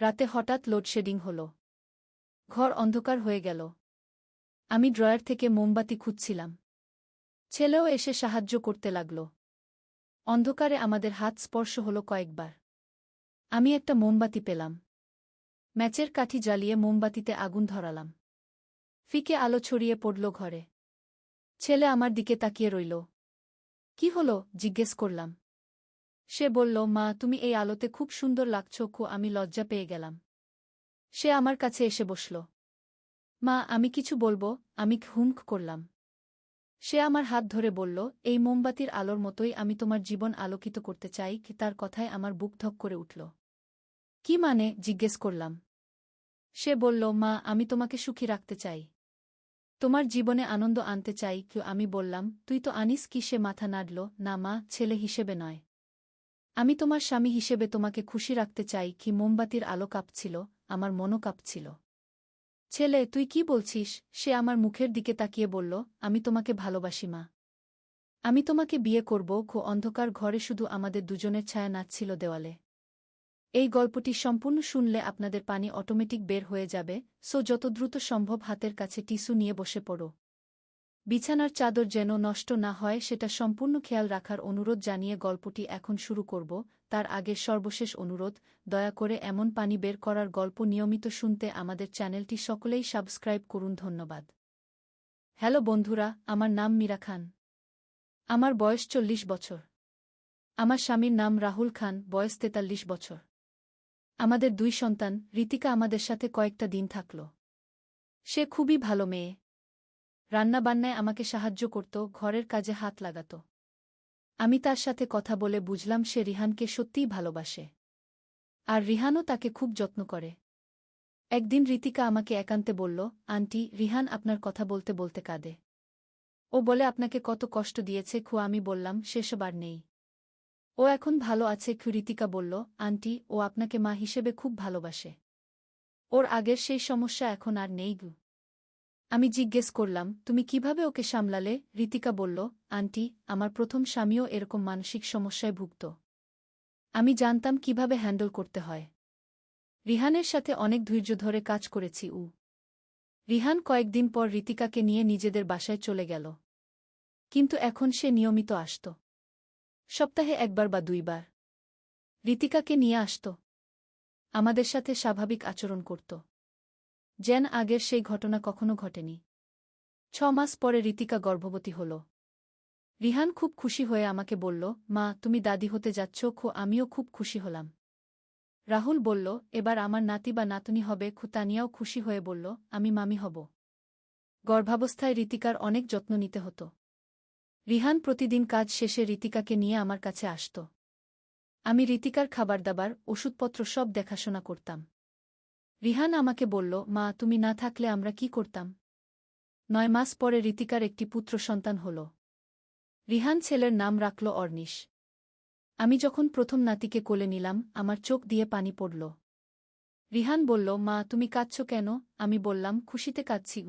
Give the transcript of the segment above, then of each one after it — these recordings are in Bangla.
রাতে হঠাৎ লোডশেডিং হল। ঘর অন্ধকার হয়ে গেল। আমি ড্রয়ার থেকে মোমবাতি খুঁজছিলাম। ছেলেও এসে সাহায্য করতে লাগল। অন্ধকারে আমাদের হাত স্পর্শ হল কয়েকবার। আমি একটা মোমবাতি পেলাম। ম্যাচের কাঠি জ্বালিয়ে মোমবাতিতে আগুন ধরালাম। ফিকে আলো ছড়িয়ে পড়ল ঘরে। ছেলে আমার দিকে তাকিয়ে রইল। কি হলো জিজ্ঞেস করলাম। সে বলল, মা তুমি এই আলোতে খুব সুন্দর লাগছো। আমি লজ্জা পেয়ে গেলাম। সে আমার কাছে এসে বসল। মা আমি কিছু বলবো। আমি হুমক করলাম। সে আমার হাত ধরে বলল, এই মোমবাতির আলোর মতোই আমি তোমার জীবন আলোকিত করতে চাই। তার কথায় আমার বুক ধক করে উঠল। কি মানে জিজ্ঞেস করলাম। সে বলল, মা আমি তোমাকে সুখী রাখতে চাই। তোমার জীবনে আনন্দ আনতে চাই। আমি বললাম, তুই তো আনিস কি? সে মাথা নাড়ল। না মা, ছেলে হিসেবে নয়। আমি তোমার স্বামী হিসেবে তোমাকে খুশি রাখতে চাই। মোমবাতির আলো কাঁপছিল, আমার মনও কাঁপছিল। ছেলে তুই কি বলছিস? সে আমার মুখের দিকে তাকিয়ে বলল, আমি তোমাকে ভালোবাসি মা। আমি তোমাকে বিয়ে করব। অন্ধকার ঘরে শুধু আমাদের দুজনের ছায়া নাচছিল দেওয়ালে। এই গল্পটি সম্পূর্ণ শুনলে আপনাদের পানি অটোমেটিক বের হয়ে যাবে। যত দ্রুত সম্ভব হাতের কাছে টিস্যু নিয়ে বসে পড়ো। বিছানার চাদর যেন নষ্ট না হয় সেটা সম্পূর্ণ খেয়াল রাখার অনুরোধ জানিয়ে গল্পটি এখন শুরু করব। তার আগে সর্বশেষ অনুরোধ, দয়া করে এমন পানি বের করার গল্প নিয়মিত শুনতে আমাদের চ্যানেলটি সকলেই সাবস্ক্রাইব করুন। ধন্যবাদ। হ্যালো বন্ধুরা, আমার নাম মীরা খান। আমার বয়স 40 বছর। আমার স্বামীর নাম রাহুল খান, বয়স 43 বছর। আমাদের 2 সন্তান। ঋতিকা আমাদের সাথে কয়েকটা দিন থাকল। সে খুবই ভালো মেয়ে। রান্নাবান্নায় আমাকে সাহায্য করত, ঘরের কাজে হাত লাগাত। আমি তার সাথে কথা বলে বুঝলাম সে রিহানকে সত্যিই ভালোবাসে। আর রিহানও তাকে খুব যত্ন করে। একদিন ঋতিকা আমাকে একান্তে বলল, আন্টি, রিহান আপনার কথা বলতে বলতে কাঁদে। ও বলে আপনাকে কত কষ্ট দিয়েছে। আমি বললাম, সেসব আর নেই। ও এখন ভালো আছে। ঋতিকা বলল, আন্টি, ও আপনাকে মা হিসেবে খুব ভালোবাসে। ওর আগের সেই সমস্যা এখন আর নেই। আমি জিজ্ঞেস করলাম, তুমি কিভাবে ওকে সামলালে? ঋতিকা বলল, আন্টি, আমার প্রথম স্বামীও এরকম মানসিক সমস্যায় ভুগত। আমি জানতাম কিভাবে হ্যান্ডেল করতে হয়। রিহানের সাথে অনেক ধৈর্য ধরে কাজ করেছি। রিহান কয়েকদিন পর ঋতিকাকে নিয়ে নিজেদের বাসায় চলে গেল। কিন্তু এখন সে নিয়মিত আসত। সপ্তাহে 1 বার বা 2 বার। ঋতিকাকে নিয়ে আসত। আমাদের সাথে স্বাভাবিক আচরণ করত। যেন আগের সেই ঘটনা কখনো ঘটেনি। 6 মাস পরে ঋতিকা গর্ভবতী হল। রিহান খুব খুশি হয়ে আমাকে বলল, মা তুমি দাদি হতে যাচ্ছ। আমিও খুব খুশি হলাম। রাহুল বলল, এবার আমার নাতি বা নাতনি হবে। তানিয়াও খুশি হয়ে বলল, আমি মামি হব। গর্ভাবস্থায় ঋতিকার অনেক যত্ন নিতে হতো। রিহান প্রতিদিন কাজ শেষে ঋতিকাকে নিয়ে আমার কাছে আসত। আমি ঋতিকার খাবারদাবার, ওষুধপত্র সব দেখাশোনা করতাম। রিহান আমাকে বলল, মা তুমি না থাকলে আমরা কি করতাম? 9 মাস পরে ঋতিকার একটি পুত্র সন্তান হল। রিহান ছেলের নাম রাখল অর্নিশ। আমি যখন প্রথম নাতিকে কোলে নিলাম, আমার চোখ দিয়ে পানি পড়ল। রিহান বলল, মা তুমি কাঁদছ কেন? আমি বললাম, খুশিতে কাঁদছি।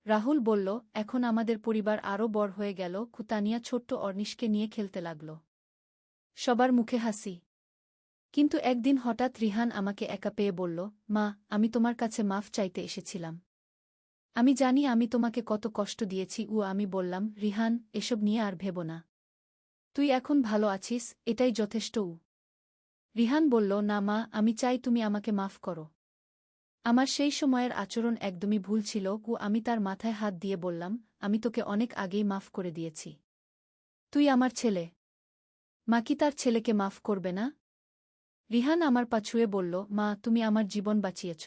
রাহুল বলল, এখন আমাদের পরিবার আরও বড় হয়ে গেল। তানিয়া ছোট্ট অর্নিশকে নিয়ে খেলতে লাগল। সবার মুখে হাসি। কিন্তু একদিন হঠাৎ রিহান আমাকে একা পেয়ে বলল, মা আমি তোমার কাছে মাফ চাইতে এসেছিলাম। আমি জানি আমি তোমাকে কত কষ্ট দিয়েছি। আমি বললাম, রিহান এসব নিয়ে আর ভেবো না। তুই এখন ভালো আছিস, এটাই যথেষ্ট। রিহান বলল, না মা, আমি চাই তুমি আমাকে মাফ করো। আমার সেই সময়ের আচরণ একদমই ভুল ছিল। আমি তার মাথায় হাত দিয়ে বললাম, আমি তোকে অনেক আগেই মাফ করে দিয়েছি। তুই আমার ছেলে। মা কি তার ছেলেকে মাফ করবে না? রিহান আমার পা ছুঁয়ে বলল, মা তুমি আমার জীবন বাঁচিয়েছ।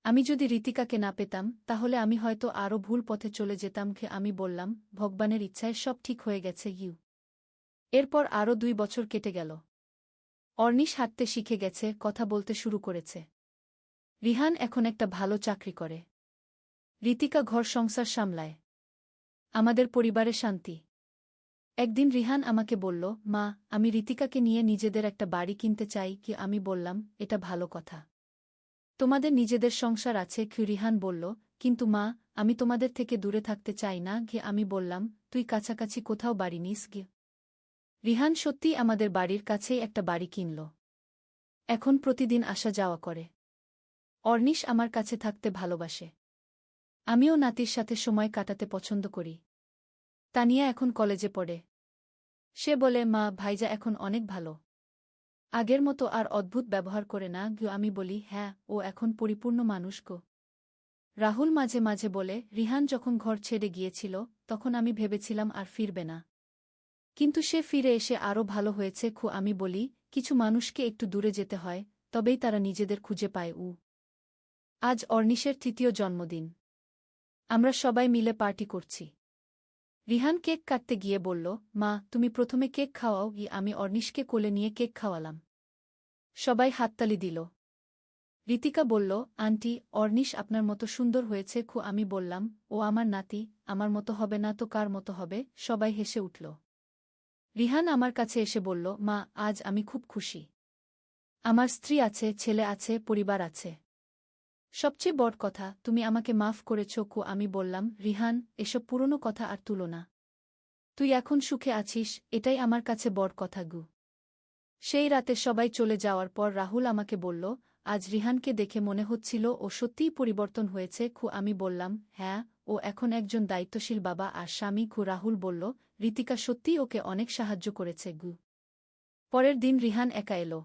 আমি যদি ঋতিকাকে না পেতাম তাহলে আমি হয়তো আরও ভুল পথে চলে যেতাম। আমি বললাম, ভগবানের ইচ্ছায় সব ঠিক হয়ে গেছে। এরপর আরও 2 বছর কেটে গেল। অর্নিশ হাঁটতে শিখে গেছে, কথা বলতে শুরু করেছে। রিহান এখন একটা ভালো চাকরি করে। ঋতিকা ঘর সংসার সামলায়। আমাদের পরিবারে শান্তি। একদিন রিহান আমাকে বলল, মা আমি ঋতিকাকে নিয়ে নিজেদের একটা বাড়ি কিনতে চাই। আমি বললাম, এটা ভালো কথা। তোমাদের নিজেদের সংসার আছে। রিহান বলল, কিন্তু মা আমি তোমাদের থেকে দূরে থাকতে চাই না। আমি বললাম, তুই কাছাকাছি কোথাও বাড়ি নিস। রিহান সত্যিই আমাদের বাড়ির কাছেই একটা বাড়ি কিনল। এখন প্রতিদিন আসা যাওয়া করে। অর্নিশ আমার কাছে থাকতে ভালোবাসে। আমিও নাতির সাথে সময় কাটাতে পছন্দ করি। তানিয়া এখন কলেজে পড়ে। সে বলে, মা, ভাইজা এখন অনেক ভালো। আগের মতো আর অদ্ভুত ব্যবহার করে না। আমি বলি, হ্যাঁ, ও এখন পরিপূর্ণ মানুষ গো। রাহুল মাঝে মাঝে বলে, রিহান যখন ঘর ছেড়ে গিয়েছিল তখন আমি ভেবেছিলাম আর ফিরবে না, কিন্তু সে ফিরে এসে আরও ভালো হয়েছে। আমি বলি, কিছু মানুষকে একটু দূরে যেতে হয়, তবেই তারা নিজেদের খুঁজে পায়। আজ অর্নিশের ৩য় জন্মদিন। আমরা সবাই মিলে পার্টি করছি। রিহান কেক কাটতে গিয়ে বলল, মা, তুমি প্রথমে কেক খাওয়াও। আমি অর্নিশকে কোলে নিয়ে কেক খাওয়ালাম। সবাই হাততালি দিল। ঋতিকা বলল, আন্টি, অর্নিশ আপনার মতো সুন্দর হয়েছে। আমি বললাম, ও আমার নাতি, আমার মতো হবে না তো কার মতো হবে? সবাই হেসে উঠল। রিহান আমার কাছে এসে বলল, মা, আজ আমি খুব খুশি। আমার স্ত্রী আছে, ছেলে আছে, পরিবার আছে। সবচেয়ে বড় কথা, তুমি আমাকে মাফ করেছ। আমি বললাম, রিহান, এসব পুরনো কথা আর তুলো না। তুই এখন সুখে আছিস, এটাই আমার কাছে বড় কথা। সেই রাতে সবাই চলে যাওয়ার পর রাহুল আমাকে বলল, আজ রিহানকে দেখে মনে হচ্ছিল ও সত্যিই পরিবর্তন হয়েছে। আমি বললাম, হ্যাঁ, ও এখন একজন দায়িত্বশীল বাবা আর স্বামী। রাহুল বলল, ঋতিকা সত্যিই ওকে অনেক সাহায্য করেছে। পরের দিন রিহান একা এলো।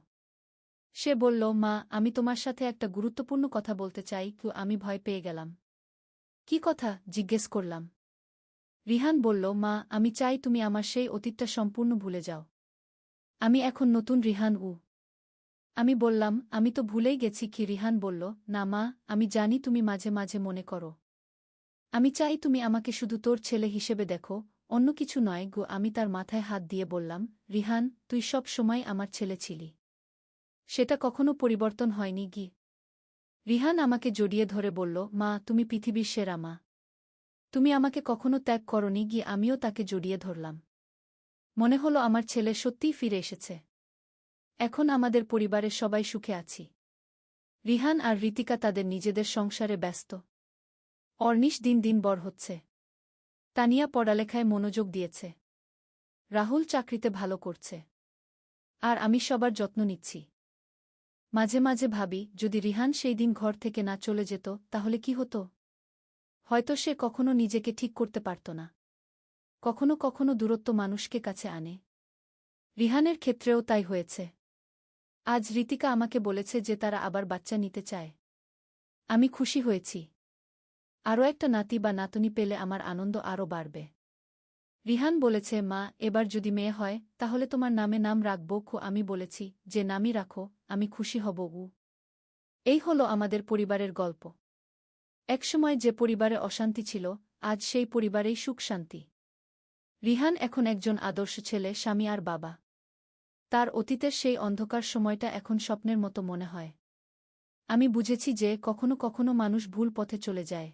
সে বলল, মা, আমি তোমার সাথে একটা গুরুত্বপূর্ণ কথা বলতে চাই। আমি ভয় পেয়ে গেলাম। কি কথা? জিজ্ঞেস করলাম। রিহান বলল, মা, আমি চাই তুমি আমার সেই অতীতটা সম্পূর্ণ ভুলে যাও। আমি এখন নতুন রিহান। আমি বললাম, আমি তো ভুলেই গেছি। রিহান বলল, না মা, আমি জানি তুমি মাঝে মাঝে মনে করো। আমি চাই তুমি আমাকে শুধু তোর ছেলে হিসেবে দেখো, অন্য কিছু নয়। আমি তার মাথায় হাত দিয়ে বললাম, রিহান, তুই সব সময় আমার ছেলে ছিলি। সেটা কখনো পরিবর্তন হয়নি। রিহান আমাকে জড়িয়ে ধরে বলল, মা, তুমি পৃথিবীর সেরা মা। তুমি আমাকে কখনো ত্যাগ করনি। আমিও তাকে জড়িয়ে ধরলাম। মনে হলো আমার ছেলে সত্যিই ফিরে এসেছে। এখন আমাদের পরিবারের সবাই সুখে আছি। রিহান আর ঋতিকা তাদের নিজেদের সংসারে ব্যস্ত। অর্নিশ দিন দিন বড় হচ্ছে। তানিয়া পড়ালেখায় মনোযোগ দিয়েছে। রাহুল চাকরিতে ভালো করছে। আর আমি সবার যত্ন নিচ্ছি। মাঝে মাঝে ভাবি, যদি রিহান সেই দিন ঘর থেকে না চলে যেত তাহলে কি হতো? হয়তো সে কখনো নিজেকে ঠিক করতে পারত না। কখনো কখনো দূরত্ব মানুষকে কাছে আনে। রিহানের ক্ষেত্রেও তাই হয়েছে। আজ ঋতিকা আমাকে বলেছে যে তারা আবার বাচ্চা নিতে চায়। আমি খুশি হয়েছি। আরও একটা নাতি বা নাতনি পেলে আমার আনন্দ আরও বাড়বে। রিহান বলেছে, মা, এবার যদি মেয়ে হয় তাহলে তোমার নামে নাম রাখব। আমি বলেছি, যে নামই রাখো, আমি খুশি হব। এই হলো আমাদের পরিবারের গল্প। একসময় যে পরিবারে অশান্তি ছিল, আজ সেই পরিবারেই সুখ শান্তি। রিহান এখন একজন আদর্শ ছেলে, স্বামী আর বাবা। তার অতীতের সেই অন্ধকার সময়টা এখন স্বপ্নের মতো মনে হয়। আমি বুঝেছি যে কখনো কখনো মানুষ ভুল পথে চলে যায়,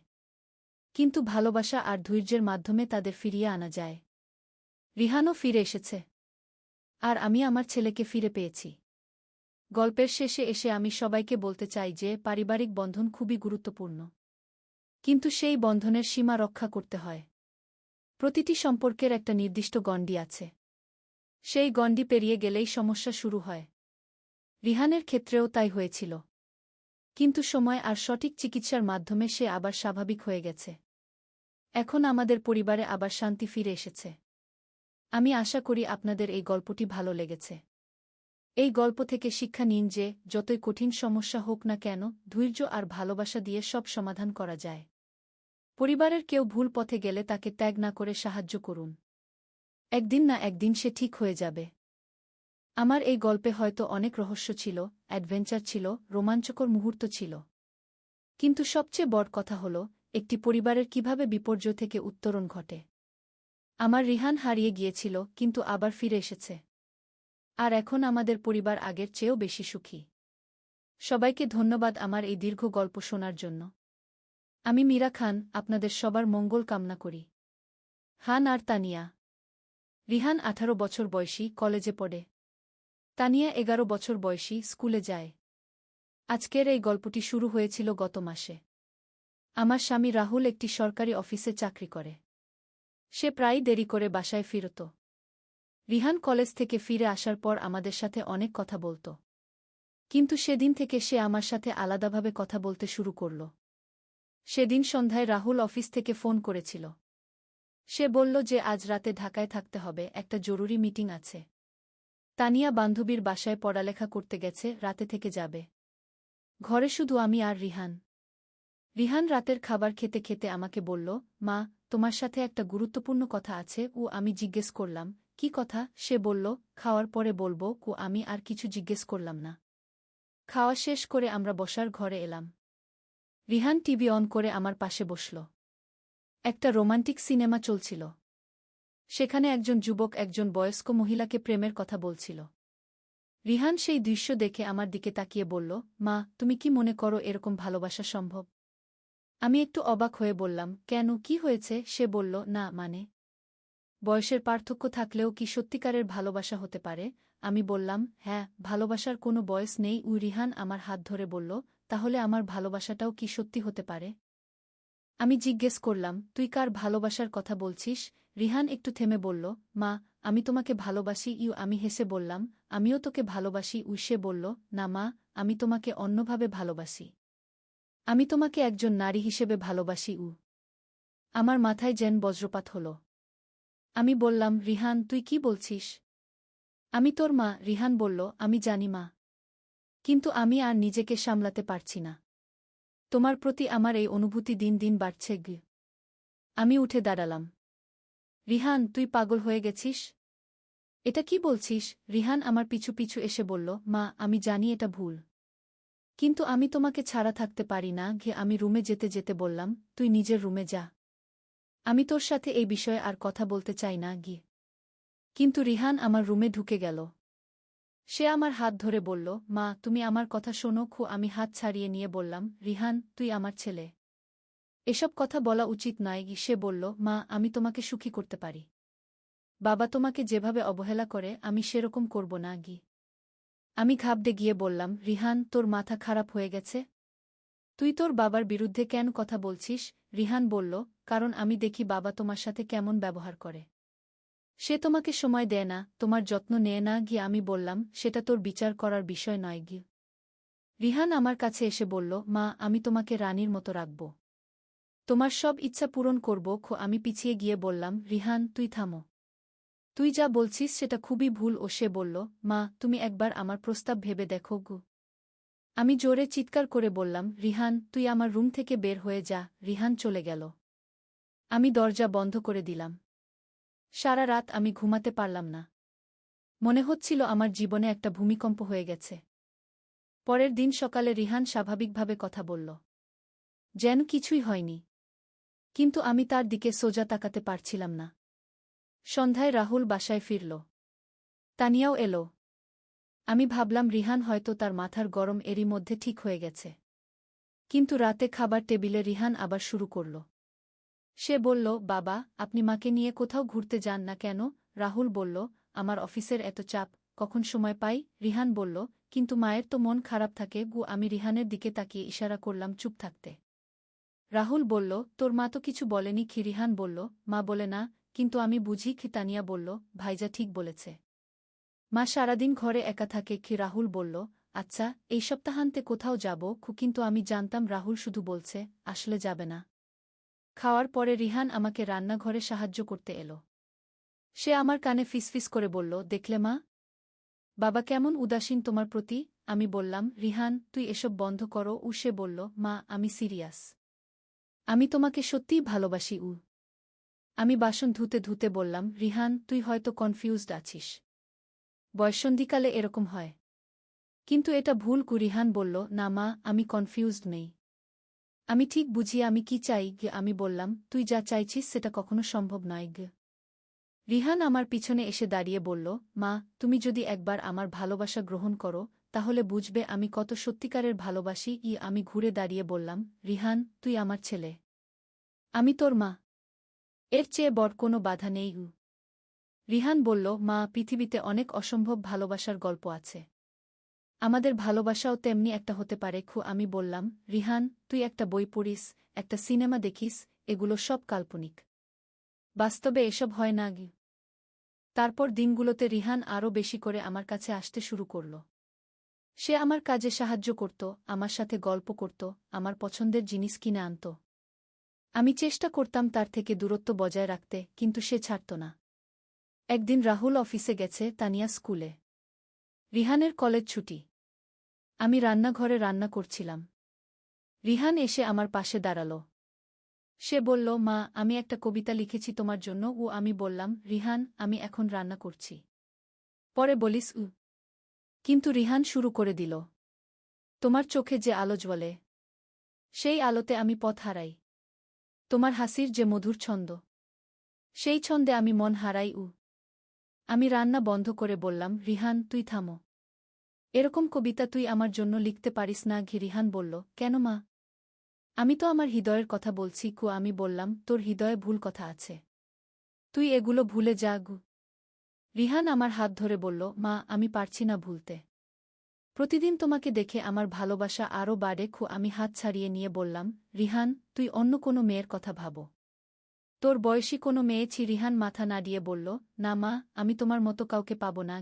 কিন্তু ভালোবাসা আর ধৈর্যের মাধ্যমে তাদের ফিরিয়ে আনা যায়। রিহানও ফিরে এসেছে। আর আমি আমার ছেলেকে ফিরে পেয়েছি। গল্পের শেষে এসে আমি সবাইকে বলতে চাই যে পারিবারিক বন্ধন খুবই গুরুত্বপূর্ণ, কিন্তু সেই বন্ধনের সীমা রক্ষা করতে হয়। প্রতিটি সম্পর্কের একটা নির্দিষ্ট গণ্ডি আছে। সেই গণ্ডি পেরিয়ে গেলেই সমস্যা শুরু হয়। রিহানের ক্ষেত্রেও তাই হয়েছিল। কিন্তু সময় আর সঠিক চিকিৎসার মাধ্যমে সে আবার স্বাভাবিক হয়ে গেছে। এখন আমাদের পরিবারে আবার শান্তি ফিরে এসেছে। আমি আশা করি আপনাদের এই গল্পটি ভালো লেগেছে। এই গল্প থেকে শিক্ষা নিন যে যতই কঠিন সমস্যা হোক না কেন, ধৈর্য আর ভালোবাসা দিয়ে সব সমাধান করা যায়। পরিবারের কেউ ভুল পথে গেলে তাকে ত্যাগ না করে সাহায্য করুন। একদিন না একদিন সে ঠিক হয়ে যাবে। আমার এই গল্পে হয়তো অনেক রহস্য ছিল, অ্যাডভেঞ্চার ছিল, রোমাঞ্চকর মুহূর্ত ছিল। কিন্তু সবচেয়ে বড় কথা হল, একটি পরিবারের কিভাবে বিপর্যয় থেকে উত্তরণ ঘটে। আমার রিহান হারিয়ে গিয়েছিল, কিন্তু আবার ফিরে এসেছে। আর এখন আমাদের পরিবার আগের চেয়েও বেশি সুখী। সবাইকে ধন্যবাদ আমার এই দীর্ঘ গল্প শোনার জন্য। আমি মীরা খান, আপনাদের সবার মঙ্গল কামনা করি। হান আর তানিয়া। রিহান 18 বছর বয়সী, কলেজে পড়ে। তানিয়া 11 বছর বয়সী, স্কুলে যায়। আজকের এই গল্পটি শুরু হয়েছিল গত মাসে। আমার স্বামী রাহুল একটি সরকারি অফিসে চাকরি করে। সে প্রায়ই দেরি করে বাসায় ফিরত। রিহান কলেজ থেকে ফিরে আসার পর আমাদের সাথে অনেক কথা বলত। কিন্তু সেদিন থেকে সে আমার সাথে আলাদাভাবে কথা বলতে শুরু করল। সেদিন সন্ধ্যায় রাহুল অফিস থেকে ফোন করেছিল। সে বলল যে আজ রাতে ঢাকায় থাকতে হবে, একটা জরুরি মিটিং আছে। তানিয়া বান্ধবীর বাসায় পড়ালেখা করতে গেছে, রাতে থেকে যাবে। ঘরে শুধু আমি আর রিহান। রিহান রাতের খাবার খেতে খেতে আমাকে বলল, মা, তোমার সাথে একটা গুরুত্বপূর্ণ কথা আছে। আমি জিজ্ঞেস করলাম, কি কথা? সে বলল, খাওয়ার পরে বলবো। আমি আর কিছু জিজ্ঞেস করলাম না। খাওয়া শেষ করে আমরা বসার ঘরে এলাম। রিহান টিভি অন করে আমার পাশে বসল। একটা রোমান্টিক সিনেমা চলছিল। সেখানে একজন যুবক একজন বয়স্ক মহিলাকে প্রেমের কথা বলছিল। রিহান সেই দৃশ্য দেখে আমার দিকে তাকিয়ে বলল, মা, তুমি কি মনে করো এরকম ভালোবাসা সম্ভব? আমি একটু অবাক হয়ে বললাম, কেন, কি হয়েছে? সে বলল, না মানে, বয়সের পার্থক্য থাকলেও কি সত্যিকারের ভালোবাসা হতে পারে? আমি বললাম, হ্যাঁ, ভালোবাসার কোনো বয়স নেই। রিহান আমার হাত ধরে বলল, তাহলে আমার ভালোবাসাটাও কি সত্যি হতে পারে? আমি জিজ্ঞেস করলাম, তুই কার ভালোবাসার কথা বলছিস? রিহান একটু থেমে বলল, মা, আমি তোমাকে ভালোবাসি। আমি হেসে বললাম, আমিও তোকে ভালোবাসি। সে বলল, না মা, আমি তোমাকে অন্যভাবে ভালোবাসি। আমি তোমাকে একজন নারী হিসেবে ভালোবাসি। আমার মাথায় যেন বজ্রপাত হল। আমি বললাম, রিহান, তুই কি বলছিস? আমি তোর মা। রিহান বলল, আমি জানি মা, কিন্তু আমি আর নিজেকে সামলাতে পারছি না। তোমার প্রতি আমার এই অনুভূতি দিন দিন বাড়ছে। আমি উঠে দাঁড়ালাম। রিহান, তুই পাগল হয়ে গেছিস? এটা কি বলছিস? রিহান আমার পিছু পিছু এসে বলল, মা, আমি জানি এটা ভুল, কিন্তু আমি তোমাকে ছাড়া থাকতে পারি না। আমি রুমে যেতে যেতে বললাম, তুই নিজের রুমে যা, আমি তোর সাথে এই বিষয়ে আর কথা বলতে চাই না। কিন্তু রিহান আমার রুমে ঢুকে গেল। সে আমার হাত ধরে বলল, মা, তুমি আমার কথা শোনো। আমি হাত ছাড়িয়ে নিয়ে বললাম, রিহান, তুই আমার ছেলে, এসব কথা বলা উচিত নয়। সে বলল, মা, আমি তোমাকে সুখী করতে পারি। বাবা তোমাকে যেভাবে অবহেলা করে আমি সেরকম করব না। আমি ঘাবড়ে গিয়ে বললাম, রিহান, তোর মাথা খারাপ হয়ে গেছে? তুই তোর বাবার বিরুদ্ধে কেন কথা বলছিস? রিহান বলল, কারণ আমি দেখি বাবা তোমার সাথে কেমন ব্যবহার করে। সে তোমাকে সময় দেয় না, তোমার যত্ন নেয় না। আমি বললাম, সেটা তোর বিচার করার বিষয় নয়। রিহান আমার কাছে এসে বলল, মা, আমি তোমাকে রানীর মতো রাখব, তোমার সব ইচ্ছা পূরণ করব। আমি পিছিয়ে গিয়ে বললাম, রিহান, তুই থামো, তুই যা বলছিস সেটা খুবই ভুল। সে বলল, মা, তুমি একবার আমার প্রস্তাব ভেবে দেখো। আমি জোরে চিৎকার করে বললাম, রিহান, তুই আমার রুম থেকে বের হয়ে যা। রিহান চলে গেল। আমি দরজা বন্ধ করে দিলাম। সারা রাত আমি ঘুমাতে পারলাম না। মনে হচ্ছিল আমার জীবনে একটা ভূমিকম্প হয়ে গেছে। পরের দিন সকালে রিহান স্বাভাবিকভাবে কথা বলল, যেন কিছুই হয়নি, কিন্তু আমি তার দিকে সোজা তাকাতে পারছিলাম না। সন্ধ্যায় রাহুল বাসায় ফিরল। তানিয়াও এলো। আমি ভাবলাম রিহান হয়তো তার মাথার গরম এরই মধ্যে ঠিক হয়ে গেছে। কিন্তু রাতে খাবার টেবিলে রিহান আবার শুরু করল। সে বলল, বাবা, আপনি মাকে নিয়ে কোথাও ঘুরতে যান না কেন? রাহুল বলল, আমার অফিসের এত চাপ, কখন সময় পাই? রিহান বলল, কিন্তু মায়ের তো মন খারাপ থাকে। আমি রিহানের দিকে তাকিয়ে ইশারা করলাম চুপ থাকতে। রাহুল বলল, তোর মা তো কিছু বলেনি। রিহান বলল, মা বলে না, কিন্তু আমি বুঝি। তানিয়া বলল, ভাইজা ঠিক বলেছে, মা সারাদিন ঘরে একা থাকে। রাহুল বলল, আচ্ছা, এই সপ্তাহান্তে কোথাও যাব। কিন্তু আমি জানতাম রাহুল শুধু বলছে, আসলে যাবে না। খাওয়ার পরে রিহান আমাকে রান্নাঘরে সাহায্য করতে এলো। সে আমার কানে ফিসফিস করে বলল, দেখলে মা, বাবা কেমন উদাসীন তোমার প্রতি। আমি বললাম, রিহান, তুই এসব বন্ধ করো। সে বলল, মা, আমি সিরিয়াস, আমি তোমাকে সত্যিই ভালোবাসি। আমি বাসন ধুতে ধুতে বললাম, রিহান, তুই হয়তো কনফিউজড আছিস, বয়ঃসন্ধিকালে এরকম হয়। কিন্তু এটা ভুল। রিহান বলল, না মা, আমি কনফিউজড নেই, আমি ঠিক বুঝি আমি কি চাই। আমি বললাম, তুই যা চাইছিস সেটা কখনো সম্ভব নয়। রিহান আমার পিছনে এসে দাঁড়িয়ে বলল, মা, তুমি যদি একবার আমার ভালোবাসা গ্রহণ করো, তাহলে বুঝবে আমি কত সত্যিকারের ভালোবাসি। আমি ঘুরে দাঁড়িয়ে বললাম, রিহান, তুই আমার ছেলে, আমি তোর মা, এর চেয়ে বড় কোনো বাধা নেই। রিহান বলল, মা, পৃথিবীতে অনেক অসম্ভব ভালোবাসার গল্প আছে, আমাদের ভালোবাসাও তেমনি একটা হতে পারে। আমি বললাম, রিহান, তুই একটা বই পড়িস, একটা সিনেমা দেখিস, এগুলো সব কাল্পনিক, বাস্তবে এসব হয় না। তারপর দিনগুলোতে রিহান আরও বেশি করে আমার কাছে আসতে শুরু করল। সে আমার কাজে সাহায্য করত, আমার সাথে গল্প করত, আমার পছন্দের জিনিস কিনে আনত। আমি চেষ্টা করতাম তার থেকে দূরত্ব বজায় রাখতে, কিন্তু সে ছাড়ত না। একদিন রাহুল অফিসে গেছে, তানিয়া স্কুলে। রিহানের কলেজ ছুটি। আমি রান্নাঘরে রান্না করছিলাম। রিহান এসে আমার পাশে দাঁড়াল। সে বলল, মা, আমি একটা কবিতা লিখেছি তোমার জন্য। আমি বললাম, রিহান, আমি এখন রান্না করছি, পরে বলিস। কিন্তু রিহান শুরু করে দিল, তোমার চোখে যে আলো জ্বলে, সেই আলোতে আমি পথ হারাই। তোমার হাসির যে মধুর ছন্দ, সেই ছন্দে আমি মন হারাই। আমি রান্না বন্ধ করে বললাম, রিহান, তুই থামো। এরকম কবিতা তুই আমার জন্য লিখতে পারিস না। রিহান বলল, কেন মা? আমি তো আমার হৃদয়ের কথা বলছি। আমি বললাম, তোর হৃদয়ে ভুল কথা আছে, তুই এগুলো ভুলে যা। রিহান আমার হাত ধরে বলল, মা, আমি পারছি না ভুলতে। প্রতিদিন তোমাকে দেখে আমার ভালোবাসা আরও বাড়ে। আমি হাত ছাড়িয়ে নিয়ে বললাম, রিহান, তুই অন্য কোনো মেয়ের কথা ভাবো। তোর বয়সী কোনো মেয়ে ছি। রিহান মাথা নাড়িয়ে বলল, না মা, আমি তোমার মতো কাউকে পাব না।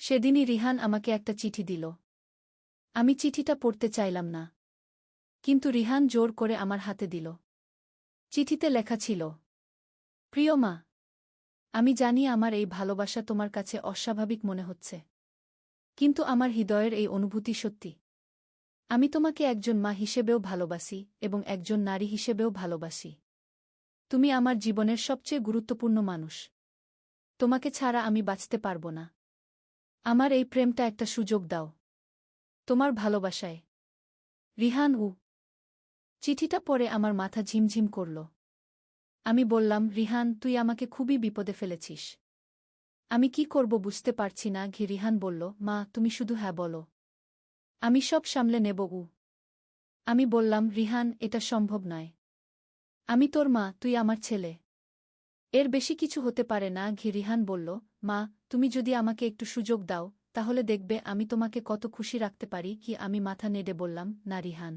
সেদিনই রিহান আমাকে একটা চিঠি দিল। আমি চিঠিটা পড়তে চাইলাম না, কিন্তু রিহান জোর করে আমার হাতে দিল। চিঠিতে লেখা ছিল, প্রিয় মা, আমি জানি আমার এই ভালোবাসা তোমার কাছে অস্বাভাবিক মনে হচ্ছে, কিন্তু আমার হৃদয়ের এই অনুভূতি সত্যি। আমি তোমাকে একজন মা হিসেবেও ভালোবাসি এবং একজন নারী হিসেবেও ভালোবাসি। তুমি আমার জীবনের সবচেয়ে গুরুত্বপূর্ণ মানুষ। তোমাকে ছাড়া আমি বাঁচতে পারব না। আমার এই প্রেমটা একটা সুযোগ দাও। তোমার ভালোবাসায়, রিহান। চিঠিটা পড়ে আমার মাথা ঝিমঝিম করল। আমি বললাম, রিহান, তুই আমাকে খুবই বিপদে ফেলেছিস। আমি কি করব বুঝতে পারছি না। রিহান বলল, মা, তুমি শুধু হ্যাঁ বলো, আমি সব সামলে নেব। আমি বললাম, রিহান, এটা সম্ভব নয়। আমি তোর মা, তুই আমার ছেলে। এর বেশি কিছু হতে পারে না। রিহান বলল, মা, তুমি যদি আমাকে একটু সুযোগ দাও, তাহলে দেখবে আমি তোমাকে কত খুশি রাখতে পারি। আমি মাথা নেড়ে বললাম, না রিহান,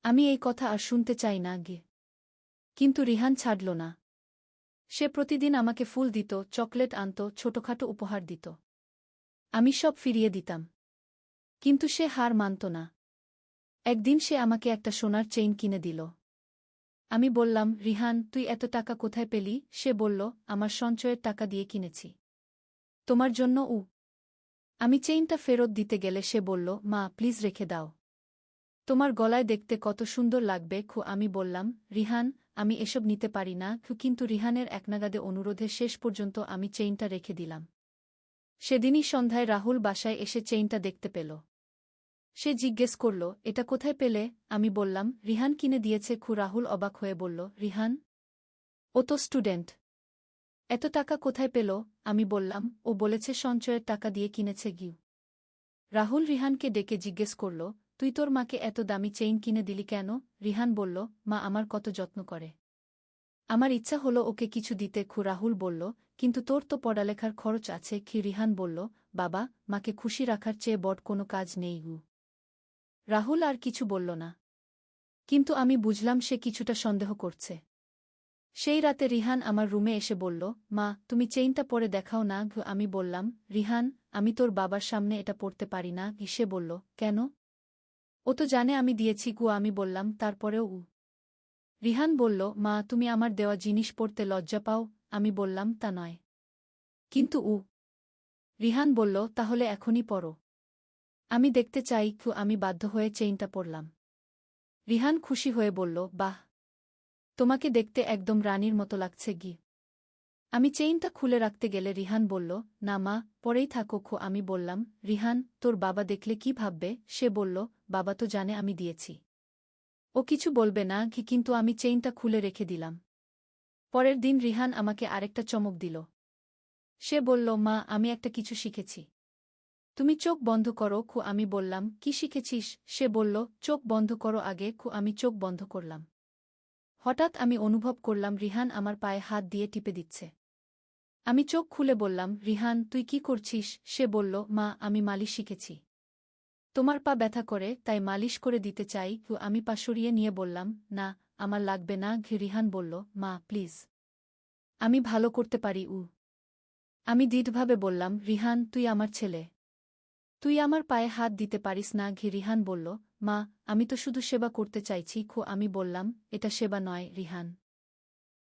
আমি এই কথা আর শুনতে চাই না। কিন্তু রিহান ছাড়ল না। সে প্রতিদিন আমাকে ফুল দিত, চকলেট আনত, ছোটখাটো উপহার দিত। আমি সব ফিরিয়ে দিতাম, কিন্তু সে হার মানত না। একদিন সে আমাকে একটা সোনার চেইন কিনে দিল। আমি বললাম, রিহান, তুই এত টাকা কোথায় পেলি? সে বলল, আমার সঞ্চয়ের টাকা দিয়ে কিনেছি, তোমার জন্য। আমি চেইনটা ফেরত দিতে গেলে সে বলল, মা, প্লিজ রেখে দাও, তোমার গলায় দেখতে কত সুন্দর লাগবে। আমি বললাম, রিহান, আমি এসব নিতে পারি না। কিন্তু রিহানের একনাগাদে অনুরোধে শেষ পর্যন্ত আমি চেইনটা রেখে দিলাম। সেদিনই সন্ধ্যায় রাহুল বাসায় এসে চেইনটা দেখতে পেল। সে জিজ্ঞেস করল, এটা কোথায় পেলে? আমি বললাম, রিহান কিনে দিয়েছে। রাহুল অবাক হয়ে বলল, রিহান? ও তো স্টুডেন্ট, এত টাকা কোথায় পেল? আমি বললাম, ও বলেছে সঞ্চয়ের টাকা দিয়ে কিনেছে। রাহুল রিহানকে ডেকে জিজ্ঞেস করল, তুই তোর মাকে এত দামি চেইন কিনে দিলি কেন? রিহান বলল, মা আমার কত যত্ন করে, আমার ইচ্ছা হলো ওকে কিছু দিতে। রাহুল বলল, কিন্তু তোর তো পড়ালেখার খরচ আছে। রিহান বলল, বাবা, মাকে খুশি রাখার চেয়ে বড় কোনো কাজ নেই। রাহুল আর কিছু বলল না, কিন্তু আমি বুঝলাম সে কিছুটা সন্দেহ করছে। সেই রাতে রিহান আমার রুমে এসে বলল, মা, তুমি চেইনটা পরে দেখাও না। আমি বললাম, রিহান, আমি তোর বাবার সামনে এটা পড়তে পারি না। সে বলল, কেন? ও তো জানে আমি দিয়েছি। আমি বললাম, তারপরেও। রিহান বলল, মা, তুমি আমার দেওয়া জিনিস পড়তে লজ্জা পাও? আমি বললাম, তা নয়, কিন্তু। রিহান বলল, তাহলে এখনই পড়ো, আমি দেখতে চাই। আমি বাধ্য হয়ে চেইনটা পড়লাম। রিহান খুশি হয়ে বলল, বাহ, তোমাকে দেখতে একদম রানীর মতো লাগছে। আমি চেইনটা খুলে রাখতে গেলে রিহান বলল, না মা, পরেই থাকো। আমি বললাম, রিহান, তোর বাবা দেখলে কি ভাববে? সে বলল, বাবা তো জানে আমি দিয়েছি, ও কিছু বলবে না। কিন্তু আমি চেইনটা খুলে রেখে দিলাম। পরের দিন রিহান আমাকে আরেকটা চমক দিল। সে বলল, মা, আমি একটা কিছু শিখেছি, তুমি চোখ বন্ধ করো। আমি বললাম, কি শিখেছিস? সে বলল, চোখ বন্ধ করো আগে। আমি চোখ বন্ধ করলাম। হঠাৎ আমি অনুভব করলাম রিহান আমার পায়ে হাত দিয়ে টিপে দিচ্ছে। আমি চোখ খুলে বললাম, রিহান, তুই কি করছিস? সে বলল, মা, আমি মালিশ শিখেছি, তোমার পা ব্যথা করে তাই মালিশ করে দিতে চাই। আমি পা সরিয়ে নিয়ে বললাম, না, আমার লাগবে না। রিহান বলল, মা, প্লিজ, আমি ভালো করতে পারি। আমি দৃঢ়ভাবে বললাম, রিহান, তুই আমার ছেলে, তুই আমার পায়ে হাত দিতে পারিস না। রিহান বলল, মা, আমি তো শুধু সেবা করতে চাইছি। আমি বললাম, এটা সেবা নয় রিহান।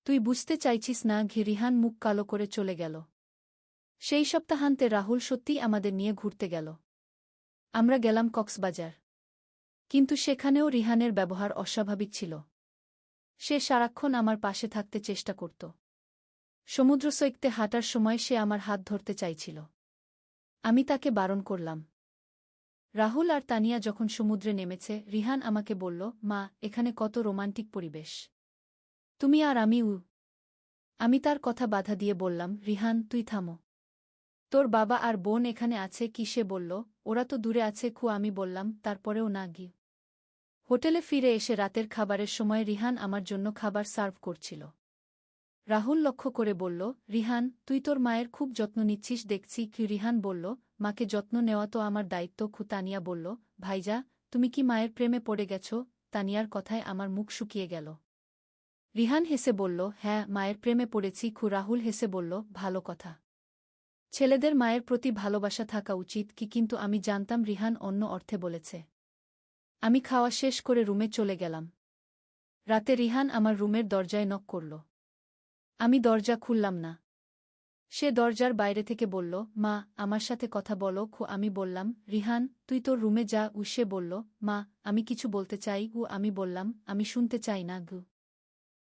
তুই বুঝতে চাইছিস না। রিহান মুখ কালো করে চলে গেল। সেই সপ্তাহান্তে রাহুল সত্যিই আমাদের নিয়ে ঘুরতে গেল। আমরা গেলাম কক্সবাজার। কিন্তু সেখানেও রিহানের ব্যবহার অস্বাভাবিক ছিল। সে সারাক্ষণ আমার পাশে থাকতে চেষ্টা করত। সমুদ্র সৈকতে হাঁটার সময় সে আমার হাত ধরতে চাইছিল। আমি তাকে বারণ করলাম। রাহুল আর তানিয়া যখন সমুদ্রে নেমেছে, রিহান আমাকে বলল, মা, এখানে কত রোমান্টিক পরিবেশ। তুমি আর আমি তার কথা বাধা দিয়ে বললাম, রিহান, তুই থামো। তোর বাবা আর বোন এখানে আছে কি? সে বলল, ওরা তো দূরে আছে। আমি বললাম, তারপরেও না গিয়ে। হোটেলে ফিরে এসে রাতের খাবারের সময় রিহান আমার জন্য খাবার সার্ভ করছিল। রাহুল লক্ষ্য করে বলল, রিহান, তুই তোর মায়ের খুব যত্ন নিচ্ছিস দেখছি। রিহান বলল, মাকে যত্ন নেওয়া তো আমার দায়িত্ব। তানিয়া বলল, ভাইজা, তুমি কি মায়ের প্রেমে পড়ে গেছ? তানিয়ার কথায় আমার মুখ শুকিয়ে গেল। রিহান হেসে বলল, হ্যাঁ, মায়ের প্রেমে পড়েছি। রাহুল হেসে বলল, ভালো কথা। ছেলেদের মায়ের প্রতি ভালোবাসা থাকা উচিত কিন্তু আমি জানতাম রিহান অন্য অর্থে বলেছে। আমি খাওয়া শেষ করে রুমে চলে গেলাম। রাতে রিহান আমার রুমের দরজায় নক করল। আমি দরজা খুললাম না। সে দরজার বাইরে থেকে বলল, মা, আমার সাথে কথা বলো। আমি বললাম, রিহান, তুই তোর রুমে যা। সে বলল, মা, আমি কিছু বলতে চাই। আমি বললাম, আমি শুনতে চাই না।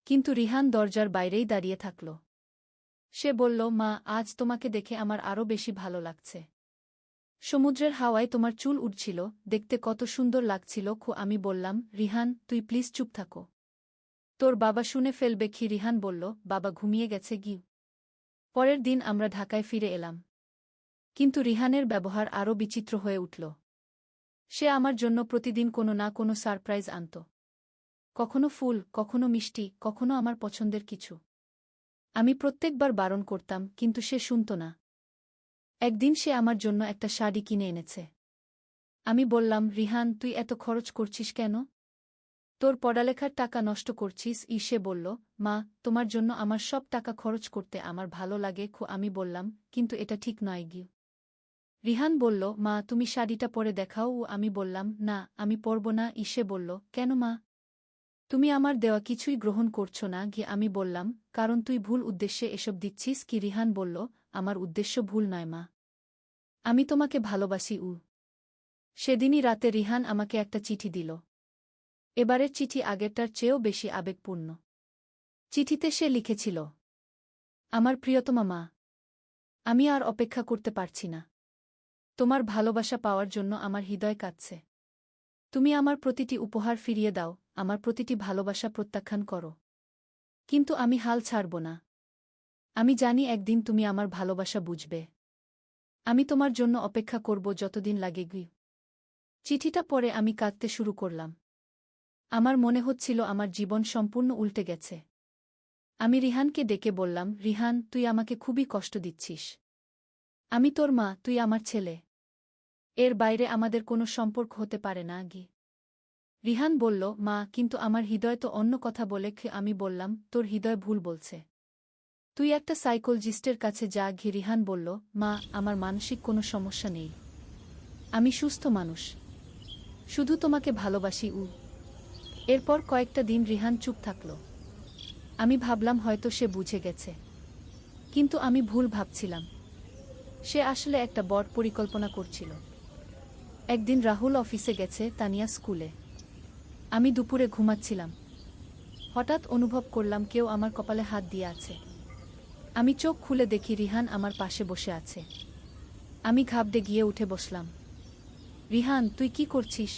কিন্তু রিহান দরজার বাইরেই দাঁড়িয়ে থাকল। সে বলল, মা, আজ তোমাকে দেখে আমার আরও বেশি ভালো লাগছে। সমুদ্রের হাওয়ায় তোমার চুল উঠছিল, দেখতে কত সুন্দর লাগছিল। আমি বললাম, রিহান, তুই প্লিজ চুপ থাকো। তোর বাবা শুনে ফেলবে। রিহান বলল, বাবা ঘুমিয়ে গেছে গি। পরের দিন আমরা ঢাকায় ফিরে এলাম। কিন্তু রিহানের ব্যবহার আরও বিচিত্র হয়ে উঠল। সে আমার জন্য প্রতিদিন কোনো না কোনো সারপ্রাইজ আনত। কখনো ফুল, কখনো মিষ্টি, কখনো আমার পছন্দের কিছু। আমি প্রত্যেকবার বারণ করতাম, কিন্তু সে শুনত না। একদিন সে আমার জন্য একটা শাড়ি কিনে এনেছে। আমি বললাম, রিহান, তুই এত খরচ করছিস কেন? তোর পড়ালেখার টাকা নষ্ট করছিস। সে বলল, মা, তোমার জন্য আমার সব টাকা খরচ করতে আমার ভালো লাগে। আমি বললাম, কিন্তু এটা ঠিক নয় গি। রিহান বলল, মা, তুমি শাড়িটা পরে দেখাও। আমি বললাম, না, আমি পরব না। সে বলল, কেন মা? তুমি আমার দেওয়া কিছুই গ্রহণ করছো না। আমি বললাম, কারণ তুই ভুল উদ্দেশ্যে এসব দিচ্ছিস। রিহান বলল, আমার উদ্দেশ্য ভুল নয় মা। আমি তোমাকে ভালোবাসি। সেদিনই রাতে রিহান আমাকে একটা চিঠি দিল। এবারের চিঠি আগেরটার চেয়েও বেশি আবেগপূর্ণ। চিঠিতে সে লিখেছিল, আমার প্রিয়তমা মা, আমি আর অপেক্ষা করতে পারছি না। তোমার ভালোবাসা পাওয়ার জন্য আমার হৃদয় কাঁদছে। তুমি আমার প্রতিটি উপহার ফিরিয়ে দাও, আমার প্রতিটি ভালোবাসা প্রত্যাখ্যান করো। কিন্তু আমি হাল ছাড়ব না। আমি জানি একদিন তুমি আমার ভালোবাসা বুঝবে। আমি তোমার জন্য অপেক্ষা করব যতদিন লাগে গি। চিঠিটা পড়ে আমি কাঁদতে শুরু করলাম। আমার মনে হচ্ছিল আমার জীবন সম্পূর্ণ উল্টে গেছে। আমি রিহানকে ডেকে বললাম, রিহান, তুই আমাকে খুবই কষ্ট দিচ্ছিস। আমি তোর মা, তুই আমার ছেলে। এর বাইরে আমাদের কোনো সম্পর্ক হতে পারে না গি। রিহান বলল, মা, কিন্তু আমার হৃদয় তো অন্য কথা বলে। আমি বললাম, তোর হৃদয় ভুল বলছে। তুই একটা সাইকোলজিস্টের কাছে যা। রিহান বলল, মা, আমার মানসিক কোনো সমস্যা নেই। আমি সুস্থ মানুষ। শুধু তোমাকে ভালোবাসি। এরপর কয়েকটা দিন রিহান চুপ থাকল। আমি ভাবলাম হয়তো সে বুঝে গেছে। কিন্তু আমি ভুল ভাবছিলাম। সে আসলে একটা বড় পরিকল্পনা করছিল। একদিন রাহুল অফিসে গেছে, তানিয়া স্কুলে। আমি দুপুরে ঘুমাচ্ছিলাম। হঠাৎ অনুভব করলাম কেউ আমার কপালে হাত দিয়ে আছে। আমি চোখ খুলে দেখি রিহান আমার পাশে বসে আছে। আমি ঘাবড়ে গিয়ে উঠে বসলাম। রিহান, তুই কি করছিস?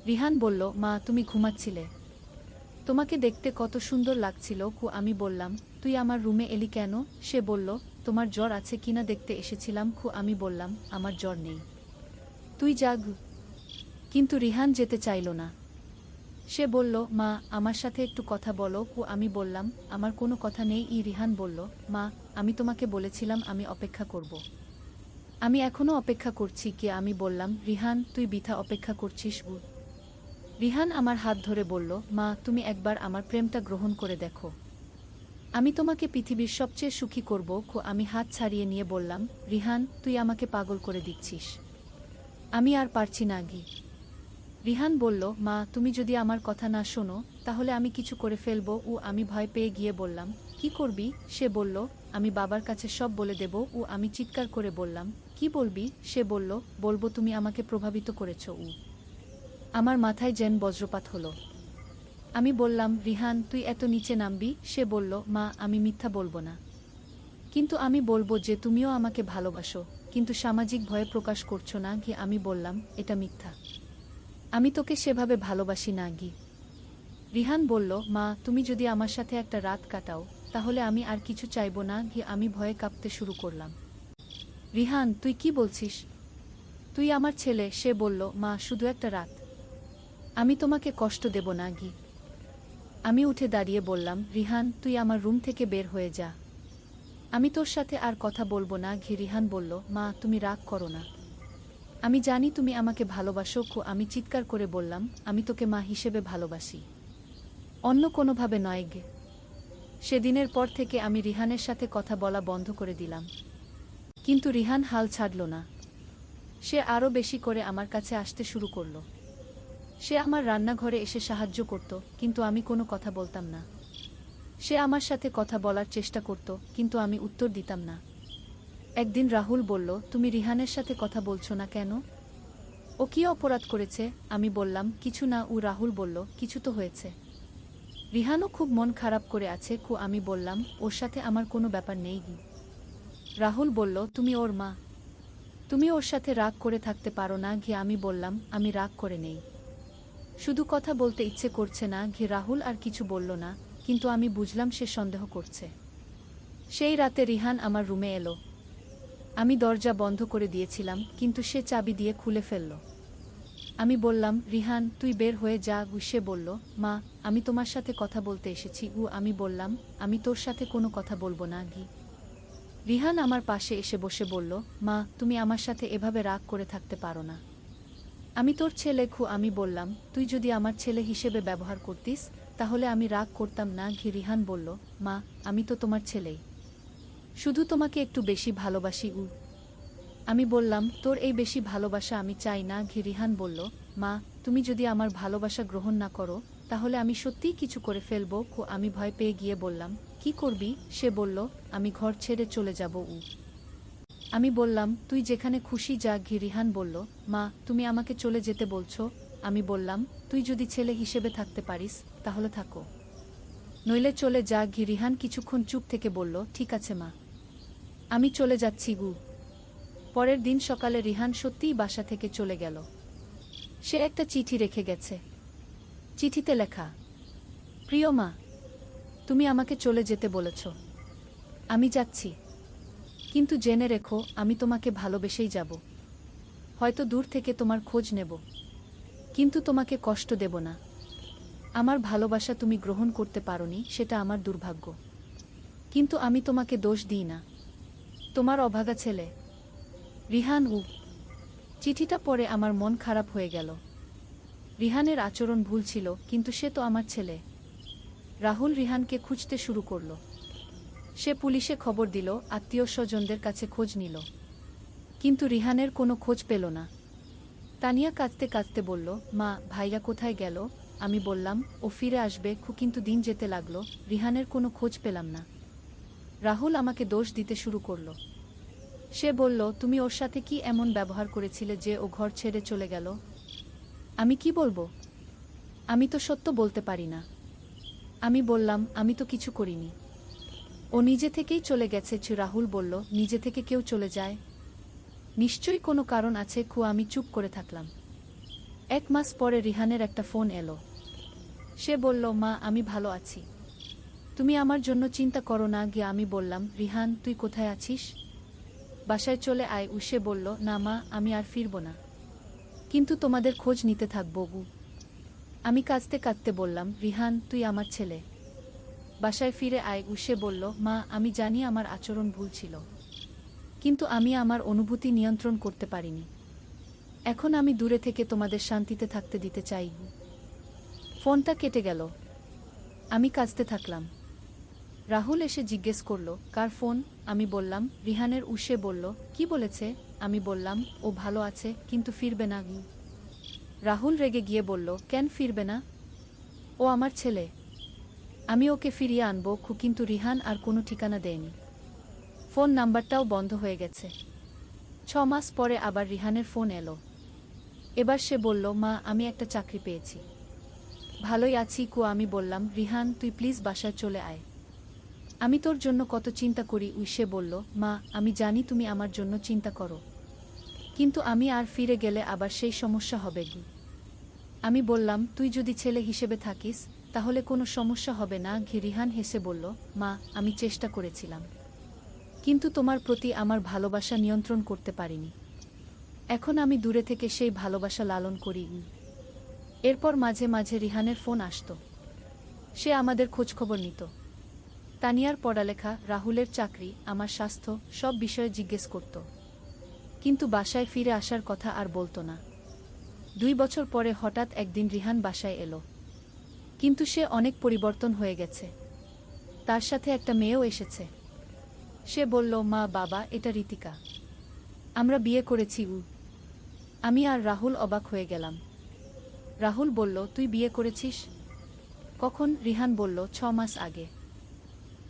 রিহান বলল, মা, তুমি ঘুমাচ্ছিলে। তোমাকে দেখতে কত সুন্দর লাগছিল। আমি বললাম, তুই আমার রুমে এলি কেন? সে বলল, তোমার জ্বর আছে কিনা দেখতে এসেছিলাম। আমি বললাম, আমার জ্বর নেই, তুই জাগ। কিন্তু রিহান যেতে চাইল না। সে বলল, মা, আমার সাথে একটু কথা বলো। আমি বললাম, আমার কোনো কথা নেই। রিহান বলল, মা, আমি তোমাকে বলেছিলাম আমি অপেক্ষা করব। আমি এখনও অপেক্ষা করছি। আমি বললাম, রিহান, তুই বৃথা অপেক্ষা করছিস। রিহান আমার হাত ধরে বলল, মা, তুমি একবার আমার প্রেমটা গ্রহণ করে দেখো। আমি তোমাকে পৃথিবীর সবচেয়ে সুখী করব। আমি হাত ছাড়িয়ে নিয়ে বললাম, রিহান, তুই আমাকে পাগল করে দিচ্ছিস। আমি আর পারছি না গি। রিহান বলল, মা তুমি যদি আমার কথা না শোনো তাহলে আমি কিছু করে ফেলব। আমি ভয় পেয়ে গিয়ে বললাম, কি করবি? সে বলল, আমি বাবার কাছে সব বলে দেব। আমি চিৎকার করে বললাম, কি বলবি? সে বলল, বলবো তুমি আমাকে প্রভাবিত করেছ। আমার মাথায় যেন বজ্রপাত হলো। আমি বললাম, রিহান তুই এত নিচে নামবি? সে বলল, মা আমি মিথ্যা বলবো না, কিন্তু আমি বলবো যে তুমিও আমাকে ভালোবাসো, কিন্তু সামাজিক ভয়ে প্রকাশ করছো না গি। আমি বললাম, এটা মিথ্যা, আমি তোকে সেভাবে ভালোবাসি না গি। রিহান বলল, মা তুমি যদি আমার সাথে একটা রাত কাটাও তাহলে আমি আর কিছু চাইবো না গি। আমি ভয়ে কাঁপতে শুরু করলাম। রিহান তুই কি বলছিস? তুই আমার ছেলে। সে বলল, মা শুধু একটা রাত, আমি তোমাকে কষ্ট দেব না গি। আমি উঠে দাঁড়িয়ে বললাম, রিহান তুই আমার রুম থেকে বের হয়ে যা, আমি তোর সাথে আর কথা বলবো না ঘি। রিহান বলল, মা তুমি রাগ করো না, আমি জানি তুমি আমাকে ভালোবাসো। আমি চিৎকার করে বললাম, আমি তোকে মা হিসেবে ভালোবাসি, অন্য কোনোভাবে নয় গে। সেদিনের পর থেকে আমি রিহানের সাথে কথা বলা বন্ধ করে দিলাম, কিন্তু রিহান হাল ছাড়ল না। সে আরও বেশি করে আমার কাছে আসতে শুরু করল। সে আমার রান্নাঘরে এসে সাহায্য করত, কিন্তু আমি কোনো কথা বলতাম না। সে আমার সাথে কথা বলার চেষ্টা করত, কিন্তু আমি উত্তর দিতাম না। একদিন রাহুল বলল, তুমি রিহানের সাথে কথা বলছো না কেন? ও কি অপরাধ করেছে? আমি বললাম, কিছু না। রাহুল বলল, কিছু তো হয়েছে, রিহানও খুব মন খারাপ করে আছে। আমি বললাম, ওর সাথে আমার কোনো ব্যাপার নেই গি। রাহুল বলল, তুমি ওর মা, তুমি ওর সাথে রাগ করে থাকতে পারো না ঘি। আমি বললাম, আমি রাগ করে নেই, শুধু কথা বলতে ইচ্ছে করছে না ঘি। রাহুল আর কিছু বলল না, কিন্তু আমি বুঝলাম সে সন্দেহ করছে। সেই রাতে রিহান আমার রুমে এলো। আমি দরজা বন্ধ করে দিয়েছিলাম, কিন্তু সে চাবি দিয়ে খুলে ফেলল। আমি বললাম, রিহান তুই বের হয়ে যা। সে বলল, মা আমি তোমার সাথে কথা বলতে এসেছি। আমি বললাম, আমি তোর সাথে কোনো কথা বলবো না ঘি। রিহান আমার পাশে এসে বসে বলল, মা তুমি আমার সাথে এভাবে রাগ করে থাকতে পারো না, আমি তোর ছেলে। আমি বললাম, তুই যদি আমার ছেলে হিসেবে ব্যবহার করতিস তাহলে আমি রাগ করতাম না ঘি। রিহান বলল, মা আমি তো তোমার ছেলেই, শুধু তোমাকে একটু বেশি ভালোবাসি। আমি বললাম, তোর এই বেশি ভালোবাসা আমি চাই না ঘি। রিহান বলল, মা তুমি যদি আমার ভালোবাসা গ্রহণ না করো তাহলে আমি সত্যিই কিছু করে ফেলবো। আমি ভয় পেয়ে গিয়ে বললাম, কি করবি? সে বলল, আমি ঘর ছেড়ে চলে যাব। আমি বললাম, তুই যেখানে খুশি যা ঘি। রিহান বলল, মা তুমি আমাকে চলে যেতে বলছো? আমি বললাম, তুই যদি ছেলে হিসেবে থাকতে পারিস তাহলে থাকো, নইলে চলে যা ঘি। রিহান কিছুক্ষণ চুপ থেকে বলল, ঠিক আছে মা, আমি চলে যাচ্ছি। পরের দিন সকালে রিহান সত্যিই বাসা থেকে চলে গেল। সে একটা চিঠি রেখে গেছে। চিঠিতে লেখা, প্রিয় মা, তুমি আমাকে চলে যেতে বলেছ, আমি যাচ্ছি, কিন্তু জেনে রেখো আমি তোমাকে ভালোবেসেই যাব। হয়তো দূর থেকে তোমার খোঁজ নেব, কিন্তু তোমাকে কষ্ট দেব না। আমার ভালোবাসা তুমি গ্রহণ করতে পারোনি, সেটা আমার দুর্ভাগ্য, কিন্তু আমি তোমাকে দোষ দিই না। তোমার অভাগা ছেলে রিহান। চিঠিটা পড়ে আমার মন খারাপ হয়ে গেল। রিহানের আচরণ ভুল ছিল, কিন্তু সে তো আমার ছেলে। রাহুল রিহানকে খুঁজতে শুরু করল। সে পুলিশে খবর দিল, আত্মীয় স্বজনদের কাছে খোঁজ নিল, কিন্তু রিহানের কোনো খোঁজ পেল না। তানিয়া কাঁদতে কাঁদতে বলল, মা ভাইয়া কোথায় গেল? আমি বললাম, ও ফিরে আসবে, কিন্তু দিন যেতে লাগলো, রিহানের কোনো খোঁজ পেলাম না। রাহুল আমাকে দোষ দিতে শুরু করল। সে বলল, তুমি ওর সাথে কি এমন ব্যবহার করেছিলে যে ও ঘর ছেড়ে চলে গেল? আমি কি বলবো? আমি তো সত্য বলতে পারি না। আমি বললাম, আমি তো কিছু করিনি, ও নিজে থেকেই চলে গেছে। রাহুল বলল, নিজে থেকে কেউ চলে যায়? নিশ্চয়ই কোনো কারণ আছে। আমি চুপ করে থাকলাম। 1 মাস পরে রিহানের একটা ফোন এলো। সে বলল, মা আমি ভালো আছি, তুমি আমার জন্য চিন্তা করো না গিয়ে। আমি বললাম, রিহান তুই কোথায় আছিস? বাসায় চলে আয়। সে বলল, না মা আমি আর ফিরব না, কিন্তু তোমাদের খোঁজ নিতে থাকব। আমি কাঁদতে কাঁদতে বললাম, রিহান তুই আমার ছেলে, বাসায় ফিরে আয়। সে বলল, মা আমি জানি আমার আচরণ ভুল ছিল, কিন্তু আমি আমার অনুভূতি নিয়ন্ত্রণ করতে পারিনি। এখন আমি দূরে থেকে তোমাদের শান্তিতে থাকতে দিতে চাই। ফোনটা কেটে গেল। আমি কাঁদতে থাকলাম। রাহুল এসে জিজ্ঞেস করল, কার ফোন? আমি বললাম, রিহানের উষে বলল, কি বলেছে? আমি বললাম, ও ভালো আছে, কিন্তু ফিরবে না। রাহুল রেগে গিয়ে বলল, কেন ফিরবে না? ও আমার ছেলে। আমি ওকে ফিরিয়ে আনব, কিন্তু রিহান আর কোনো ঠিকানা দেয়নি। ফোন নাম্বারটাও বন্ধ হয়ে গেছে। 6 মাস পরে আবার রিহানের ফোন এলো। এবার সে বলল, মা, আমি একটা চাকরি পেয়েছি। ভালোই আছি। আমি বললাম, রিহান, তুই প্লিজ বাসায় চলে আয়। আমি তোর জন্য কত চিন্তা করি। সে বলল, মা, আমি জানি তুমি আমার জন্য চিন্তা করো, কিন্তু আমি আর ফিরে গেলে আবার সেই সমস্যা হবে। আমি বললাম, তুই যদি ছেলে হিসেবে থাকিস তাহলে কোনো সমস্যা হবে না। রিহান হেসে বলল, মা, আমি চেষ্টা করেছিলাম, কিন্তু তোমার প্রতি আমার ভালোবাসা নিয়ন্ত্রণ করতে পারিনি। এখন আমি দূরে থেকে সেই ভালোবাসা লালন করি। এরপর মাঝে মাঝে রিহানের ফোন আসত। সে আমাদের খোঁজখবর নিত। তানিয়ার পড়ালেখা, রাহুলের চাকরি, আমার স্বাস্থ্য, সব বিষয়ে জিজ্ঞেস করত, কিন্তু বাসায় ফিরে আসার কথা আর বলতো না। 2 বছর পরে হঠাৎ একদিন রিহান বাসায় এলো, কিন্তু সে অনেক পরিবর্তন হয়ে গেছে। তার সাথে একটা মেয়েও এসেছে। সে বলল, মা, বাবা, এটা ঋতিকা। আমরা বিয়ে করেছি। আমি আর রাহুল অবাক হয়ে গেলাম। রাহুল বলল, তুই বিয়ে করেছিস? কখন? রিহান বলল, 6 মাস আগে।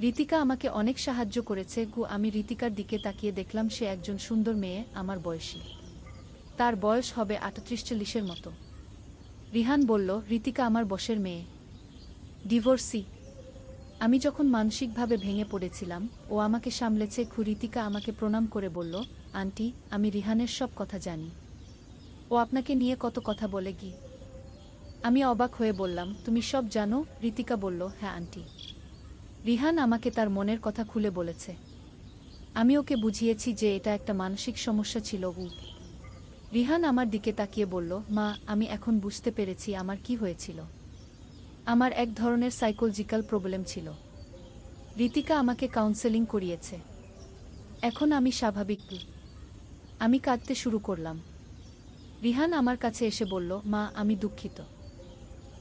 ঋতিকা আমাকে অনেক সাহায্য করেছে। আমি ঋতিকার দিকে তাকিয়ে দেখলাম সে একজন সুন্দর মেয়ে, আমার বয়সী। তার বয়স হবে 38-40-এর মতো। রিহান বলল, ঋতিকা আমার বসের মেয়ে, ডিভোর্সি। আমি যখন মানসিকভাবে ভেঙে পড়েছিলাম, ও আমাকে সামলেছে। ঋতিকা আমাকে প্রণাম করে বলল, আন্টি, আমি রিহানের সব কথা জানি। ও আপনাকে নিয়ে কত কথা বলে। আমি অবাক হয়ে বললাম, তুমি সব জানো? ঋতিকা বলল, হ্যাঁ আন্টি। রিহান আমাকে তার মনের কথা খুলে বলেছে। আমি ওকে বুঝিয়েছি যে এটা একটা মানসিক সমস্যা ছিল। রিহান আমার দিকে তাকিয়ে বলল, মা, আমি এখন বুঝতে পেরেছি আমার কি হয়েছিল। আমার এক ধরনের সাইকোলজিক্যাল প্রবলেম ছিল। ঋতিকা আমাকে কাউন্সেলিং করিয়েছে। এখন আমি স্বাভাবিক। আমি কাঁদতে শুরু করলাম। রিহান আমার কাছে এসে বলল, মা, আমি দুঃখিত।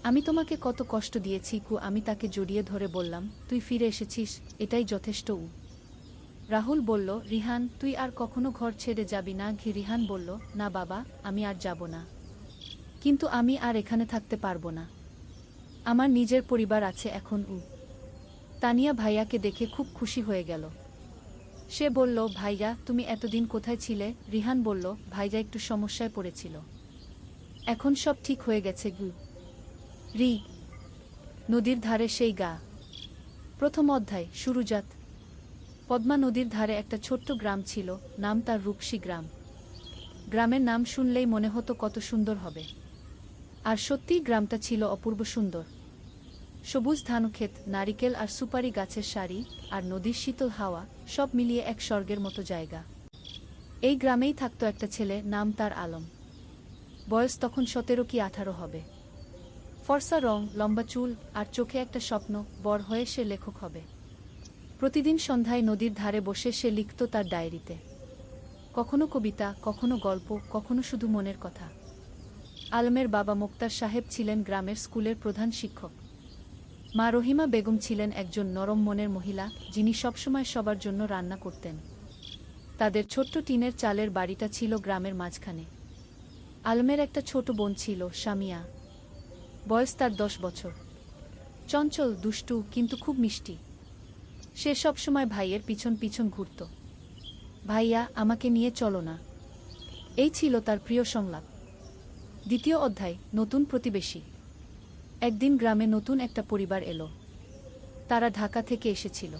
আমি তোমাকে কত কষ্ট দিয়েছি। আমি তাকে জড়িয়ে ধরে বললাম, তুই ফিরে এসেছিস, এটাই যথেষ্ট। রাহুল বলল, রিহান, তুই আর কখনো ঘর ছেড়ে যাবি না? রিহান বলল, না বাবা, আমি আর যাব না, কিন্তু আমি আর এখানে থাকতে পারবো না। আমার নিজের পরিবার আছে এখন। তানিয়া ভাইয়াকে দেখে খুব খুশি হয়ে গেল। সে বলল, ভাইয়া, তুমি এতদিন কোথায় ছিলে? রিহান বলল, ভাইয়া একটু সমস্যায় পড়েছিল, এখন সব ঠিক হয়ে গেছে। রি নদীর ধারে সেই গা। প্রথম অধ্যায়, শুরুজাত। পদ্মা নদীর ধারে একটা ছোট্ট গ্রাম ছিল, নাম তার রূপসী গ্রাম। গ্রামের নাম শুনলেই মনে হতো কত সুন্দর হবে। আর সত্যিই গ্রামটা ছিল অপূর্ব সুন্দর। সবুজ ধানক্ষেত, নারিকেল আর সুপারি গাছের সারি, আর নদীর শীতল হাওয়া, সব মিলিয়ে এক স্বর্গের মতো জায়গা। এই গ্রামেই থাকতো একটা ছেলে, নাম তার আলম। বয়স তখন 17 কি 18 হবে। ফর্সা রং, লম্বা চুল, আর চোখে একটা স্বপ্ন, বড় হয়ে সে লেখক হবে। প্রতিদিন সন্ধ্যায় নদীর ধারে বসে সে লিখত তার ডায়েরিতে, কখনো কবিতা, কখনো গল্প, কখনো শুধু মনের কথা। আলমের বাবা মোক্তার সাহেব ছিলেন গ্রামের স্কুলের প্রধান শিক্ষক। মা রহিমা বেগম ছিলেন একজন নরম মনের মহিলা, যিনি সবসময় সবার জন্য রান্না করতেন। তাদের ছোট্ট টিনের চালের বাড়িটা ছিল গ্রামের মাঝখানে। আলমের একটা ছোট বোন ছিল, সামিয়া। বয়স তার 10 বছর। চঞ্চল, দুষ্টু, কিন্তু খুব মিষ্টি। সে সবসময় ভাইয়ের পিছন পিছন ঘুরত। ভাইয়া, আমাকে নিয়ে চলো না। এই ছিল তার প্রিয় সংলাপ। দ্বিতীয় অধ্যায়, নতুন প্রতিবেশী। একদিন গ্রামে নতুন একটা পরিবার এলো। তারা ঢাকা থেকে এসেছিল।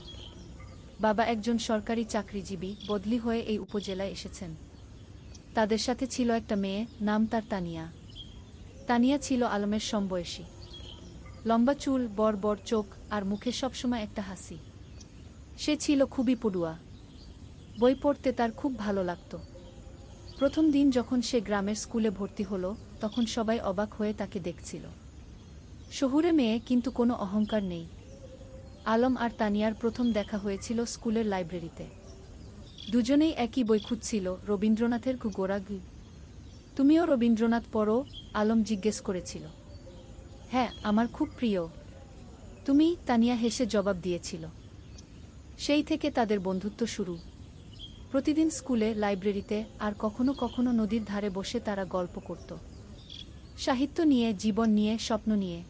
বাবা একজন সরকারি চাকরিজীবী, বদলি হয়ে এই উপজেলায় এসেছেন। তাদের সাথে ছিল একটা মেয়ে, নাম তার তানিয়া। তানিয়া ছিল আলমের সমবয়সী। লম্বা চুল, বড় বড় চোখ, আর মুখে সবসময় একটা হাসি। সে ছিল খুবই পড়ুয়া। বই পড়তে তার খুব ভালো লাগত। প্রথম দিন যখন সে গ্রামের স্কুলে ভর্তি হলো, তখন সবাই অবাক হয়ে তাকে দেখছিল। শহুরে মেয়ে, কিন্তু কোনো অহংকার নেই। আলম আর তানিয়ার প্রথম দেখা হয়েছিল স্কুলের লাইব্রেরিতে। দুজনেই একই বই খুঁজছিল, রবীন্দ্রনাথের গোরা। তুমিও রবীন্দ্রনাথ পড়ো? আলম জিজ্ঞেস করেছিল। হ্যাঁ, আমার খুব প্রিয়। তুমি? তানিয়া হেসে জবাব দিয়েছিল। সেই থেকে তাদের বন্ধুত্ব শুরু। প্রতিদিন স্কুলে, লাইব্রেরিতে আর কখনো কখনো নদীর ধারে বসে তারা গল্প করত। সাহিত্য নিয়ে, জীবন নিয়ে, স্বপ্ন নিয়ে।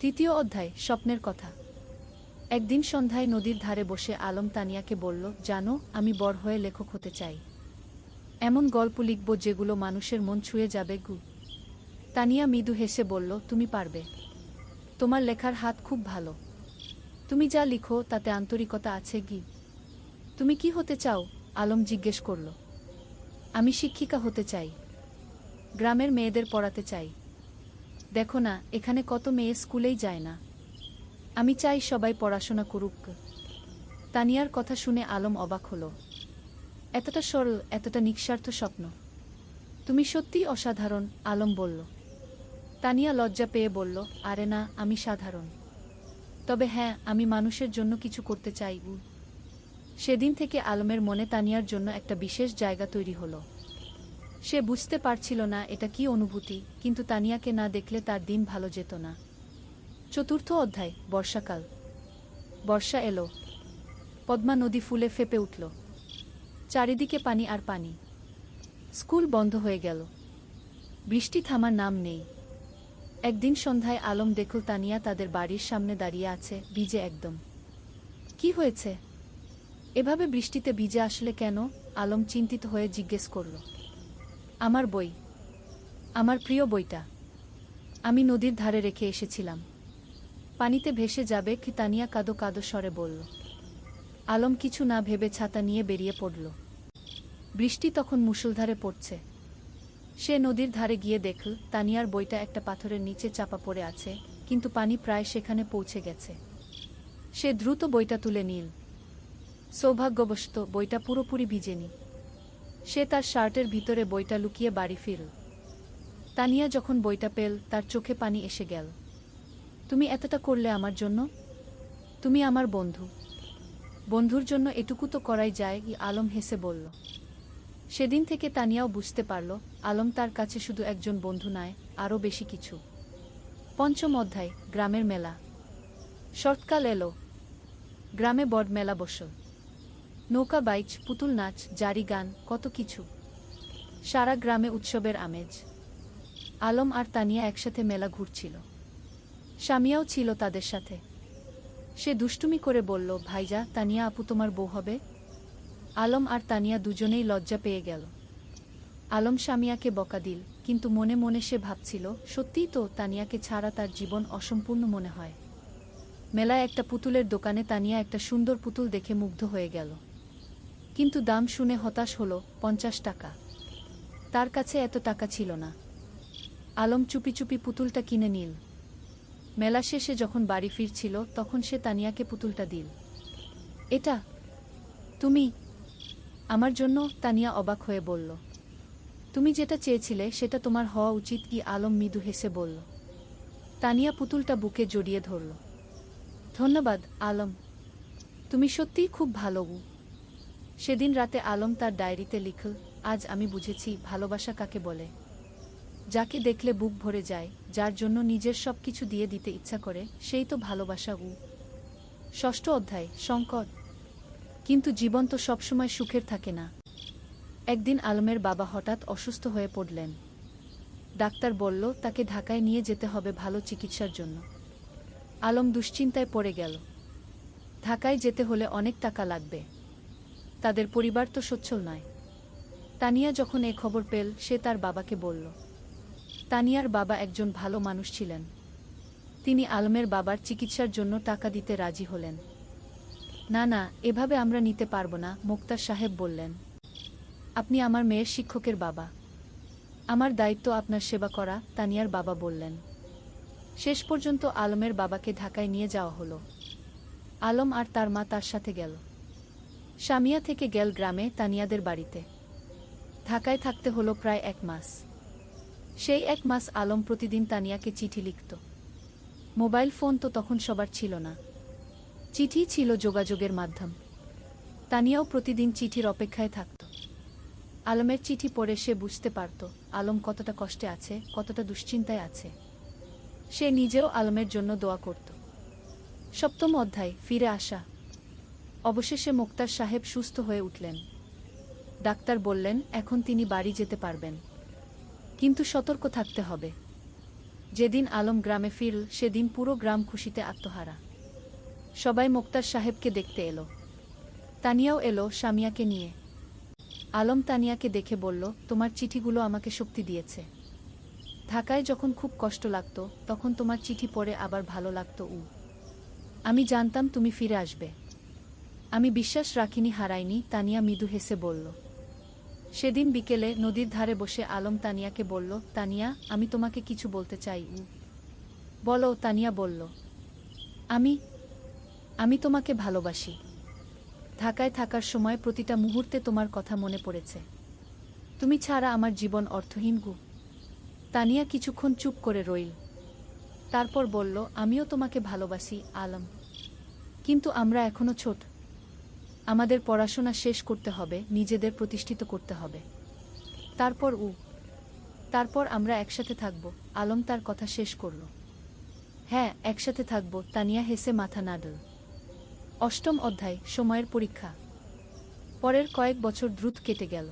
তৃতীয় অধ্যায়, স্বপ্নের কথা। একদিন সন্ধ্যায় নদীর ধারে বসে আলম তানিয়াকে বলল, জানো, আমি বড় হয়ে লেখক হতে চাই। এমন গল্প লিখব যেগুলো মানুষের মন ছুঁয়ে যাবে। তানিয়া মৃদু হেসে বলল, তুমি পারবে। তোমার লেখার হাত খুব ভালো। তুমি যা লিখো তাতে আন্তরিকতা আছে। তুমি কি হতে চাও? আলম জিজ্ঞেস করল। আমি শিক্ষিকা হতে চাই। গ্রামের মেয়েদের পড়াতে চাই। দেখো না, এখানে কত মেয়ে স্কুলেই যায় না। আমি চাই সবাই পড়াশোনা করুক। তানিয়ার কথা শুনে আলম অবাক হল। এতটা সরল, এতটা নিঃস্বার্থ স্বপ্ন। তুমি সত্যিই অসাধারণ, আলম বলল। তানিয়া লজ্জা পেয়ে বলল, আরে না, আমি সাধারণ। তবে হ্যাঁ, আমি মানুষের জন্য কিছু করতে চাই। সেদিন থেকে আলমের মনে তানিয়ার জন্য একটা বিশেষ জায়গা তৈরি হলো। সে বুঝতে পারছিল না এটা কি অনুভূতি, কিন্তু তানিয়াকে না দেখলে তার দিন ভালো যেত না। চতুর্থ অধ্যায়, বর্ষাকাল। বর্ষা এলো। পদ্মা নদী ফুলে ফেঁপে উঠল। চারিদিকে পানি আর পানি। স্কুল বন্ধ হয়ে গেল। বৃষ্টি থামার নাম নেই। একদিন সন্ধ্যায় আলম দেখল তানিয়া তাদের বাড়ির সামনে দাঁড়িয়ে আছে, ভিজে একদম। কি হয়েছে? এভাবে বৃষ্টিতে ভিজে আসলে কেন? আলম চিন্তিত হয়ে জিজ্ঞেস করল। আমার বই। আমার প্রিয় বইটা। আমি নদীর ধারে রেখে এসেছিলাম। পানিতে ভেসে যাবে কি? তানিয়া কাঁদো কাঁদো স্বরে বলল। আলম কিছু না ভেবে ছাতা নিয়ে বেরিয়ে পড়ল। বৃষ্টি তখন মুষলধারে পড়ছে। সে নদীর ধারে গিয়ে দেখল তানিয়ার বইটা একটা পাথরের নিচে চাপা পড়ে আছে, কিন্তু পানি প্রায় সেখানে পৌঁছে গেছে। সে দ্রুত বইটা তুলে নিল। সৌভাগ্যবশত বইটা পুরোপুরি ভিজেনি। সে তার শার্টের ভিতরে বইটা লুকিয়ে বাড়ি ফিরল। তানিয়া যখন বইটা পেল, তার চোখে পানি এসে গেল। তুমি এতটা করলে আমার জন্য? তুমি আমার বন্ধু। বন্ধুর জন্য এটুকু তো করাই যায়। আলম হেসে বলল। সেদিন থেকে তানিয়াও বুঝতে পারল, আলম তার কাছে শুধু একজন বন্ধু নয়, আরও বেশি কিছু। পঞ্চম অধ্যায়, গ্রামের মেলা। শরৎকাল এলো। গ্রামে বড় মেলা বসল। নৌকা বাইচ, পুতুল নাচ, জারি গান, কত কিছু। সারা গ্রামে উৎসবের আমেজ। আলম আর তানিয়া একসাথে মেলা ঘুরছিল। স্বামীও ছিল তাদের সাথে। সে দুষ্টুমি করে বলল, ভাইজা, তানিয়া আপু তোমার বউ হবে? আলম আর তানিয়া দুজনেই লজ্জা পেয়ে গেল। আলম স্বামীয়াকে বকা দিল, কিন্তু মনে মনে সে ভাবছিল, সত্যিই তো, তানিয়াকে ছাড়া তার জীবন অসম্পূর্ণ মনে হয়। মেলায় একটা পুতুলের দোকানে তানিয়া একটা সুন্দর পুতুল দেখে মুগ্ধ হয়ে গেল। কিন্তু দাম শুনে হতাশ হল, 50 টাকা। তার কাছে এত টাকা ছিল না। আলম চুপি চুপি পুতুলটা কিনে নিল। মেলা শেষে যখন বাড়ি ফিরছিল, তখন সে তানিয়াকে পুতুলটা দিল। এটা তুমি আমার জন্য? তানিয়া অবাক হয়ে বলল। তুমি যেটা চেয়েছিলে সেটা তোমার হওয়া উচিত। কি? আলম মৃদু হেসে বলল। তানিয়া পুতুলটা বুকে জড়িয়ে ধরল। ধন্যবাদ, আলম। তুমি সত্যিই খুব ভালো। সেদিন রাতে আলম তার ডায়েরিতে লিখল, আজ আমি বুঝেছি ভালোবাসা কাকে বলে। যাকে দেখলে বুক ভরে যায়, যার জন্য নিজের সবকিছু দিয়ে দিতে ইচ্ছা করে, সেই তো ভালোবাসা। ষষ্ঠ অধ্যায়, সংকট। কিন্তু জীবন তো সবসময় সুখের থাকে না। একদিন আলমের বাবা হঠাৎ অসুস্থ হয়ে পড়লেন। ডাক্তার বলল তাকে ঢাকায় নিয়ে যেতে হবে ভালো চিকিৎসার জন্য। আলম দুশ্চিন্তায় পড়ে গেল। ঢাকায় যেতে হলে অনেক টাকা লাগবে। তাদের পরিবার তো সচ্ছল নয়। তানিয়া যখন এ খবর পেল, সে তার বাবাকে বলল। তানিয়ার বাবা একজন ভালো মানুষ ছিলেন। তিনি আলমের বাবার চিকিৎসার জন্য টাকা দিতে রাজি হলেন। না না, এভাবে আমরা নিতে পারব না, মোক্তার সাহেব বললেন। আপনি আমার মেয়ের শিক্ষকের বাবা। আমার দায়িত্ব আপনার সেবা করা, তানিয়ার বাবা বললেন। শেষ পর্যন্ত আলমের বাবাকে ঢাকায় নিয়ে যাওয়া হলো। আলম আর তার মা তার সাথে গেল। স্বামিয়া থেকে গেল গ্রামে, তানিয়াদের বাড়িতে। ঢাকায় থাকতে হলো প্রায় 1 মাস। সেই 1 মাস আলম প্রতিদিন তানিয়াকে চিঠি লিখত। মোবাইল ফোন তো তখন সবার ছিল না। চিঠি ছিল যোগাযোগের মাধ্যম। তানিয়াও প্রতিদিন চিঠির অপেক্ষায় থাকত। আলমের চিঠি পড়ে সে বুঝতে পারত আলম কতটা কষ্টে আছে, কতটা দুশ্চিন্তায় আছে। সে নিজেও আলমের জন্য দোয়া করত। সপ্তম অধ্যায়, ফিরে আসা। অবশেষে মোক্তার সাহেব সুস্থ হয়ে উঠলেন। ডাক্তার বললেন এখন তিনি বাড়ি যেতে পারবেন, কিন্তু সতর্ক থাকতে হবে। যেদিন আলম গ্রামে ফিরল সেদিন পুরো গ্রাম খুশিতে আত্মহারা। সবাই মোক্তার সাহেবকে দেখতে এলো। তানিয়াও এলো সামিয়াকে নিয়ে। আলম তানিয়াকে দেখে বলল, তোমার চিঠিগুলো আমাকে শক্তি দিয়েছে। ঢাকায় যখন খুব কষ্ট লাগত তখন তোমার চিঠি পড়ে আবার ভালো লাগত। আমি জানতাম তুমি ফিরে আসবে। আমি বিশ্বাস রাখিনি, হারাইনি। তানিয়া মৃদু হেসে বলল। সেদিন বিকেলে নদীর ধারে বসে আলম তানিয়াকে বলল, তানিয়া আমি তোমাকে কিছু বলতে চাই। বলো। তানিয়া বলল, আমি আমি তোমাকে ভালোবাসি। ঢাকায় থাকার সময় প্রতিটা মুহূর্তে তোমার কথা মনে পড়েছে। তুমি ছাড়া আমার জীবন অর্থহীন। তানিয়া কিছুক্ষণ চুপ করে রইল। তারপর বলল, আমিও তোমাকে ভালোবাসি আলম, কিন্তু আমরা এখনো ছোট। আমাদের পড়াশোনা শেষ করতে হবে, নিজেদের প্রতিষ্ঠিত করতে হবে। তারপর আমরা একসাথে থাকব। আলম তার কথা শেষ করল। হ্যাঁ, একসাথে থাকব। তানিয়া হেসে মাথা নাড়ল। অষ্টম অধ্যায়, সময়ের পরীক্ষা। পরের কয়েক বছর দ্রুত কেটে গেল।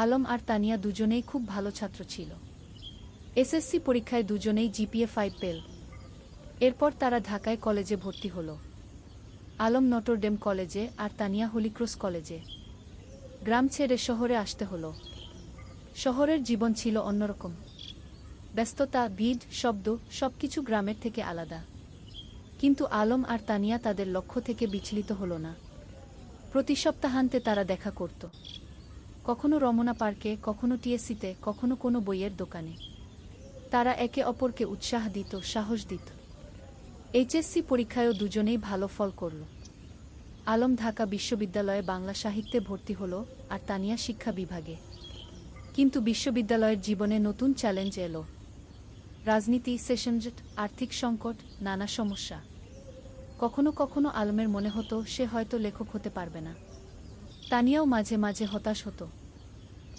আলম আর তানিয়া দুজনেই খুব ভালো ছাত্র ছিল। এসএসসি পরীক্ষায় দুজনেই জিপিএ 5 পেল। এরপর তারা ঢাকায় কলেজে ভর্তি হল। আলম নটরডেম কলেজে আর তানিয়া হলিক্রস কলেজে। গ্রাম ছেড়ে শহরে আসতে হল। শহরের জীবন ছিল অন্যরকম। ব্যস্ততা, ভিড়, শব্দ, সবকিছু গ্রামের থেকে আলাদা। কিন্তু আলম আর তানিয়া তাদের লক্ষ্য থেকে বিচলিত হল না। প্রতি সপ্তাহান্তে তারা দেখা করত। কখনো রমনা পার্কে, কখনো টিএসসিতে, কখনো কোনো বইয়ের দোকানে। তারা একে অপরকে উৎসাহ দিত, সাহস দিত। এইচএসসি পরীক্ষায়ও দুজনেই ভালো ফল করল। আলম ঢাকা বিশ্ববিদ্যালয়ে বাংলা সাহিত্যে ভর্তি হল আর তানিয়া শিক্ষা বিভাগে। কিন্তু বিশ্ববিদ্যালয়ের জীবনে নতুন চ্যালেঞ্জ এলো। রাজনীতি, সেশনজট, আর্থিক সংকট, নানা সমস্যা। কখনো কখনো আলমের মনে হতো সে হয়তো লেখক হতে পারবে না। তানিয়াও মাঝে মাঝে হতাশ হতো।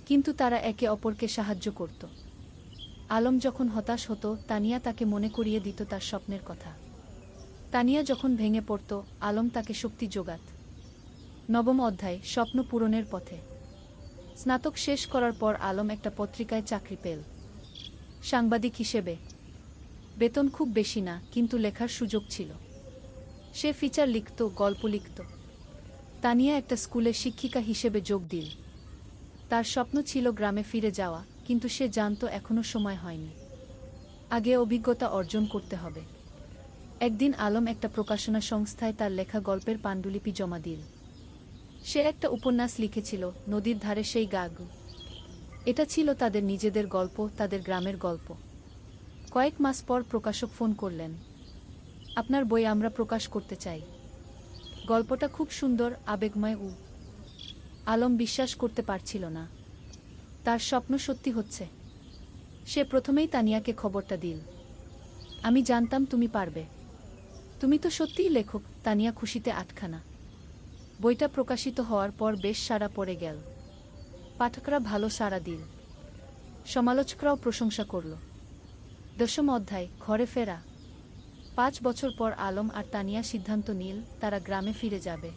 কিন্তু তারা একে অপরকে সাহায্য করত। আলম যখন হতাশ হতো তানিয়া তাকে মনে করিয়ে দিত তার স্বপ্নের কথা। তানিয়া যখন ভেঙে পড়ত আলম তাকে শক্তি যোগাত। নবম অধ্যায়, স্বপ্ন পূরণের পথে। স্নাতক শেষ করার পর আলম একটা পত্রিকায় চাকরি পেল, সাংবাদিক হিসেবে। বেতন খুব বেশি না, কিন্তু লেখার সুযোগ ছিল। সে ফিচার লিখত, গল্প লিখত। তানিয়া একটা স্কুলে শিক্ষিকা হিসেবে যোগ দিল। তার স্বপ্ন ছিল গ্রামে ফিরে যাওয়া, কিন্তু সে জানত এখনো সময় হয়নি। আগে অভিজ্ঞতা অর্জন করতে হবে। একদিন আলম একটা প্রকাশনা সংস্থায় তার লেখা গল্পের পাণ্ডুলিপি জমা দিল। সে একটা উপন্যাস লিখেছিল, নদীর ধারে সেই গাগ। এটা ছিল তাদের নিজেদের গল্প, তাদের গ্রামের গল্প। কয়েক মাস পর প্রকাশক ফোন করলেন, আপনার বই আমরা প্রকাশ করতে চাই। গল্পটা খুব সুন্দর, আবেগময়। আলম বিশ্বাস করতে পারছিল না। তার স্বপ্ন সত্যি হচ্ছে। সে প্রথমেই তানিয়াকে খবরটা দিল। আমি জানতাম তুমি পারবে। তুমি তো সত্যিই লেখক। তানিয়া খুশিতে আটখানা। বইটা প্রকাশিত হওয়ার পর বেশ সাড়া পড়ে গেল। পাঠকরা ভালো সাড়া দিল, সমালোচকরাও প্রশংসা করল। দশম অধ্যায়, ঘরে ফেরা। 5 বছর পর আলম আর তানিয়া সিদ্ধান্ত নিল তারা গ্রামে ফিরে যাবে।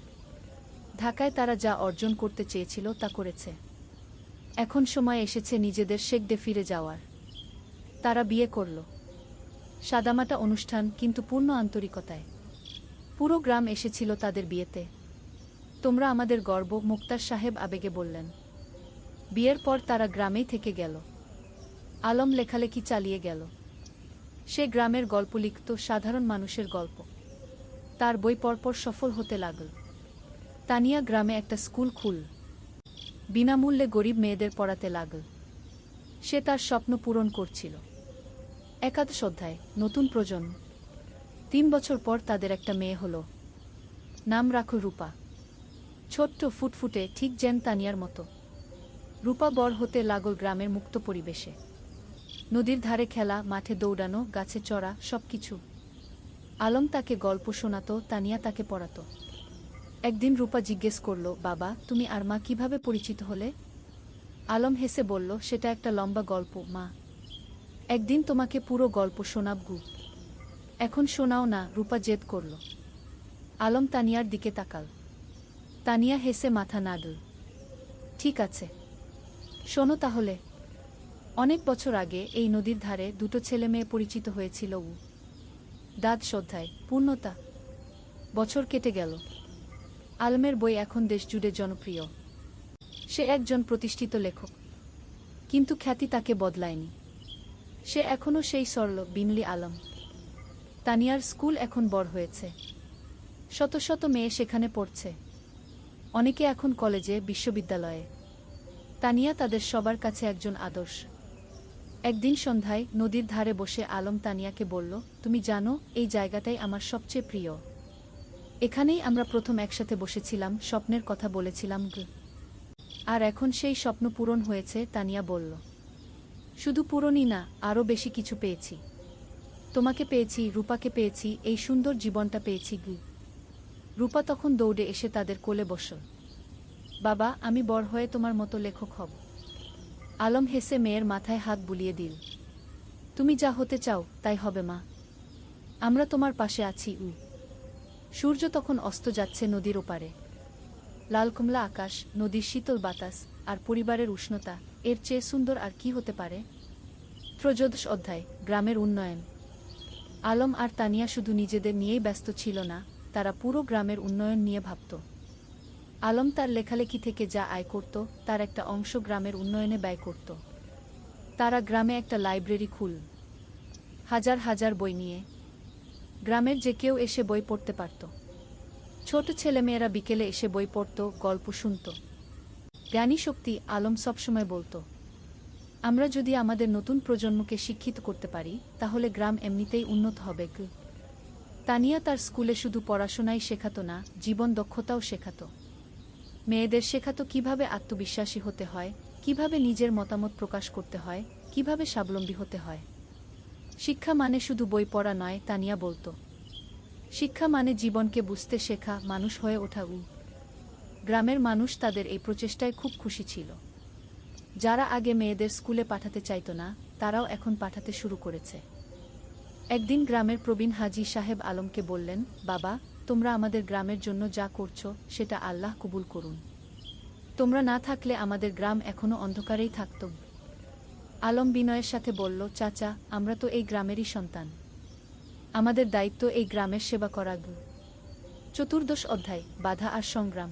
ঢাকায় তারা যা অর্জন করতে চেয়েছিল তা করেছে। এখন সময় এসেছে নিজেদের শেকদে ফিরে যাওয়ার। তারা বিয়ে করল। সাদামাটা অনুষ্ঠান, কিন্তু পূর্ণ আন্তরিকতায়। পুরো গ্রাম এসেছিল তাদের বিয়েতে। তোমরা আমাদের গর্ব, মোক্তার সাহেব আবেগে বললেন। বিয়ের পর তারা গ্রামেই থেকে গেল। আলম লেখালেখি চালিয়ে গেল। সে গ্রামের গল্প লিখত, সাধারণ মানুষের গল্প। তার বই পরপর সফল হতে লাগল। তানিয়া গ্রামে একটা স্কুল খুল, বিনামূল্যে গরিব মেয়েদের পড়াতে লাগল। সে তার স্বপ্ন পূরণ করছিল। একাদশ অধ্যায়, নতুন প্রজন্ম। 3 বছর পর তাদের একটা মেয়ে হলো। নাম রাখো রূপা। ছোট্ট, ফুটফুটে, ঠিক যেন তানিয়ার মতো। রূপা বড় হতে লাগল গ্রামের মুক্ত পরিবেশে। নদীর ধারে খেলা, মাঠে দৌড়ানো, গাছে চড়া, সবকিছু। আলম তাকে গল্প শোনাতো, তানিয়া তাকে পড়াতো। একদিন রূপা জিজ্ঞেস করল, বাবা, তুমি আর মা কিভাবে পরিচিত হলে? আলম হেসে বলল, সেটা একটা লম্বা গল্প মা। একদিন তোমাকে পুরো গল্প শোনাব গু। এখন শোনাও না, রূপা জেদ করল। আলম তানিয়ার দিকে তাকাল। তানিয়া হেসে মাথা নাড়ল। ঠিক আছে, শোনো তাহলে। অনেক বছর আগে এই নদীর ধারে দুটো ছেলে মেয়ে পরিচিত হয়েছিল। দাদ শ্রদ্ধায় পূর্ণতা। বছর কেটে গেল। আলমের বই এখন দেশজুড়ে জনপ্রিয়। সে একজন প্রতিষ্ঠিত লেখক, কিন্তু খ্যাতি তাকে বদলায়নি। সে এখনও সেই সরল বিমলি আলম। তানিয়ার স্কুল এখন বড় হয়েছে, শত শত মেয়ে সেখানে পড়ছে। অনেকে এখন কলেজে, বিশ্ববিদ্যালয়ে। তানিয়া তাদের সবার কাছে একজন আদর্শ। একদিন সন্ধ্যায় নদীর ধারে বসে আলম তানিয়াকে বলল, তুমি জানো, এই জায়গাটাই আমার সবচেয়ে প্রিয়। এখানেই আমরা প্রথম একসাথে বসেছিলাম, স্বপ্নের কথা বলেছিলাম। আর এখন সেই স্বপ্ন পূরণ হয়েছে, তানিয়া বলল। শুধু পূরণই না, আরও বেশি কিছু পেয়েছি। তোমাকে পেয়েছি, রূপাকে পেয়েছি, এই সুন্দর জীবনটা পেয়েছি। রূপা তখন দৌড়ে এসে তাদের কোলে বসল। বাবা, আমি বড় হয়ে তোমার মতো লেখক হব। আলম হেসে মেয়ের মাথায় হাত বুলিয়ে দিল। তুমি যা হতে চাও তাই হবে মা, আমরা তোমার পাশে আছি। সূর্য তখন অস্ত যাচ্ছে নদীর ওপারে। লাল কমলা আকাশ, নদীর শীতল বাতাস, আর পরিবারের উষ্ণতা, এর চেয়ে সুন্দর আর কি হতে পারে? ত্রয়োদশ অধ্যায়, গ্রামের উন্নয়ন। আলম আর তানিয়া শুধু নিজেদের নিয়েই ব্যস্ত ছিল না, তারা পুরো গ্রামের উন্নয়ন নিয়ে ভাবত। আলম তার লেখালেখি থেকে যা আয় করত, তার একটা অংশ গ্রামের উন্নয়নে ব্যয় করত। তারা গ্রামে একটা লাইব্রেরি খুলল, হাজার হাজার বই নিয়ে। গ্রামের যে কেউ এসে বই পড়তে পারত। ছোট ছেলেমেয়েরা বিকেলে এসে বই পড়ত, গল্প শুনত। জ্ঞানী শক্তি, আলম সবসময় বলতো, আমরা যদি আমাদের নতুন প্রজন্মকে শিক্ষিত করতে পারি, তাহলে গ্রাম এমনিতেই উন্নত হবে। তানিয়া তার স্কুলে শুধু পড়াশোনাই শেখাতো না, জীবন দক্ষতাও শেখাতো। মেয়েদের শেখাতো কিভাবে আত্মবিশ্বাসী হতে হয়, কিভাবে নিজের মতামত প্রকাশ করতে হয়, কিভাবে স্বাবলম্বী হতে হয়। শিক্ষা মানে শুধু বই পড়া নয়, তানিয়া বলতো। শিক্ষা মানে জীবনকে বুঝতে শেখা, মানুষ হয়ে ওঠা। গ্রামের মানুষ তাদের এই প্রচেষ্টায় খুব খুশি ছিল। যারা আগে মেয়েদের স্কুলে পাঠাতে চাইতো না, তারাও এখন পাঠাতে শুরু করেছে। একদিন গ্রামের প্রবীণ হাজী সাহেব আলমকে বললেন, বাবা, তোমরা আমাদের গ্রামের জন্য যা করছো, সেটা আল্লাহ কবুল করুন। তোমরা না থাকলে আমাদের গ্রাম এখনো অন্ধকারেই থাকত। আলম বিনয়ের সাথে বলল, চাচা, আমরা তো এই গ্রামেরই সন্তান। আমাদের দায়িত্ব এই গ্রামের সেবা করা। চতুর্দশ অধ্যায়, বাধা আর সংগ্রাম।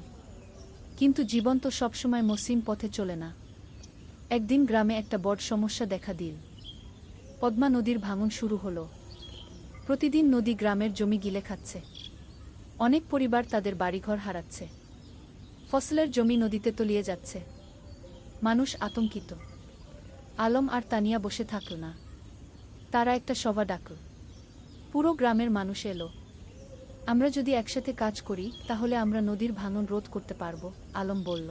কিন্তু জীবন তো সবসময় মসৃণ পথে চলে না। একদিন গ্রামে একটা বড় সমস্যা দেখা দিল। পদ্মা নদীর ভাঙন শুরু হলো। প্রতিদিন নদী গ্রামের জমি গিলে খাচ্ছে। অনেক পরিবার তাদের বাড়িঘর হারাচ্ছে। ফসলের জমি নদীতে তলিয়ে যাচ্ছে। মানুষ আতঙ্কিত। আলম আর তানিয়া বসে থাকল না। তারা একটা সভা ডাকল। পুরো গ্রামের মানুষ এলো। আমরা যদি একসাথে কাজ করি, তাহলে আমরা নদীর ভাঙন রোধ করতে পারব, আলম বলল।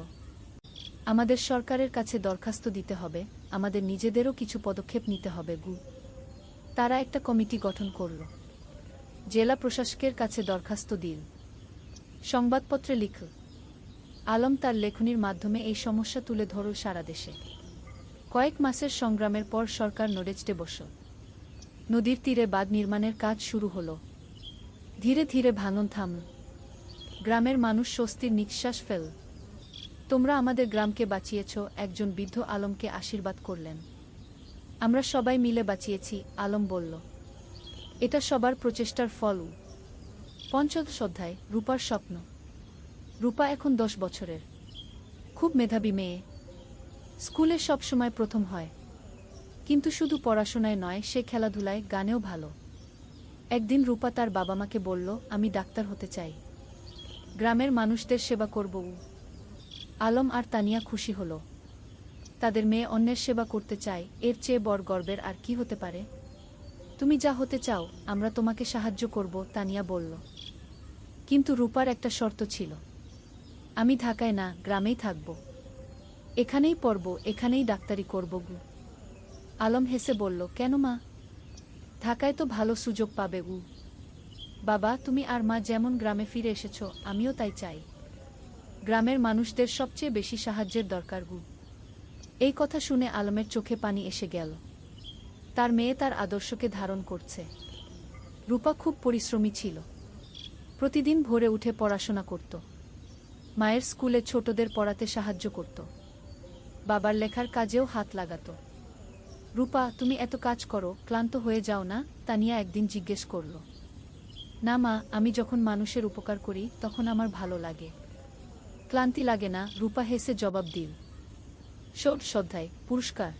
আমাদের সরকারের কাছে দরখাস্ত দিতে হবে, আমাদের নিজেদেরও কিছু পদক্ষেপ নিতে হবে। তারা একটা কমিটি গঠন করল। জেলা প্রশাসকের কাছে দরখাস্ত দিল। সংবাদপত্রে লিখল। আলম তার লেখনীর মাধ্যমে এই সমস্যা তুলে ধরল সারা দেশে। কয়েক মাসের সংগ্রামের পর সরকার নড়েচড়ে বসল। নদীর তীরে বাঁধ নির্মাণের কাজ শুরু হলো। ধীরে ধীরে ভাঙন থামল। গ্রামের মানুষ স্বস্তির নিঃশ্বাস ফেল। তোমরা আমাদের গ্রামকে বাঁচিয়েছ, একজন বৃদ্ধ আলমকে আশীর্বাদ করলেন। আমরা সবাই মিলে বাঁচিয়েছি, আলম বলল। এটা সবার প্রচেষ্টার ফল। পঞ্চদশ অধ্যায়, রূপার স্বপ্ন। রূপা এখন 10 বছরের। খুব মেধাবী মেয়ে। স্কুলে সব সময় প্রথম হয়। কিন্তু শুধু পড়াশোনায় নয়, সে খেলাধুলায়, গানেও ভালো। একদিন রূপা তার বাবা মাকে বলল, আমি ডাক্তার হতে চাই। গ্রামের মানুষদের সেবা করব। আলম আর তানিয়া খুশি হল। তাদের মেয়ে অন্যের সেবা করতে চায়, এর চেয়ে বড় গর্বের আর কি হতে পারে? তুমি যা হতে চাও, আমরা তোমাকে সাহায্য করব, তানিয়া বলল। কিন্তু রূপার একটা শর্ত ছিল। আমি ঢাকায় না, গ্রামেই থাকব। এখানেই পড়ব, এখানেই ডাক্তারি করব। আলম হেসে বলল, কেন মা? ঢাকায় তো ভালো সুযোগ পাবে। বাবা, তুমি আর মা যেমন গ্রামে ফিরে এসেছ, আমিও তাই চাই। গ্রামের মানুষদের সবচেয়ে বেশি সাহায্যের দরকার। এই কথা শুনে আলমের চোখে পানি এসে গেল। তার মেয়ে তার আদর্শকে ধারণ করছে। রূপা খুব পরিশ্রমী ছিল। প্রতিদিন ভোরে উঠে পড়াশোনা করত। মায়ের স্কুলে ছোটদের পড়াতে সাহায্য করত। বাবার লেখার কাজেও হাত লাগাত। রূপা, তুমি এত কাজ করো, ক্লান্ত হয়ে যাও না? তানিয়া একদিন জিজ্ঞেস করল। না মা, আমি যখন মানুষের উপকার করি তখন আমার ভালো লাগে। ক্লান্তি লাগে না, রূপা হেসে জবাব দিল। শ্রদ্ধায় পুরস্কার।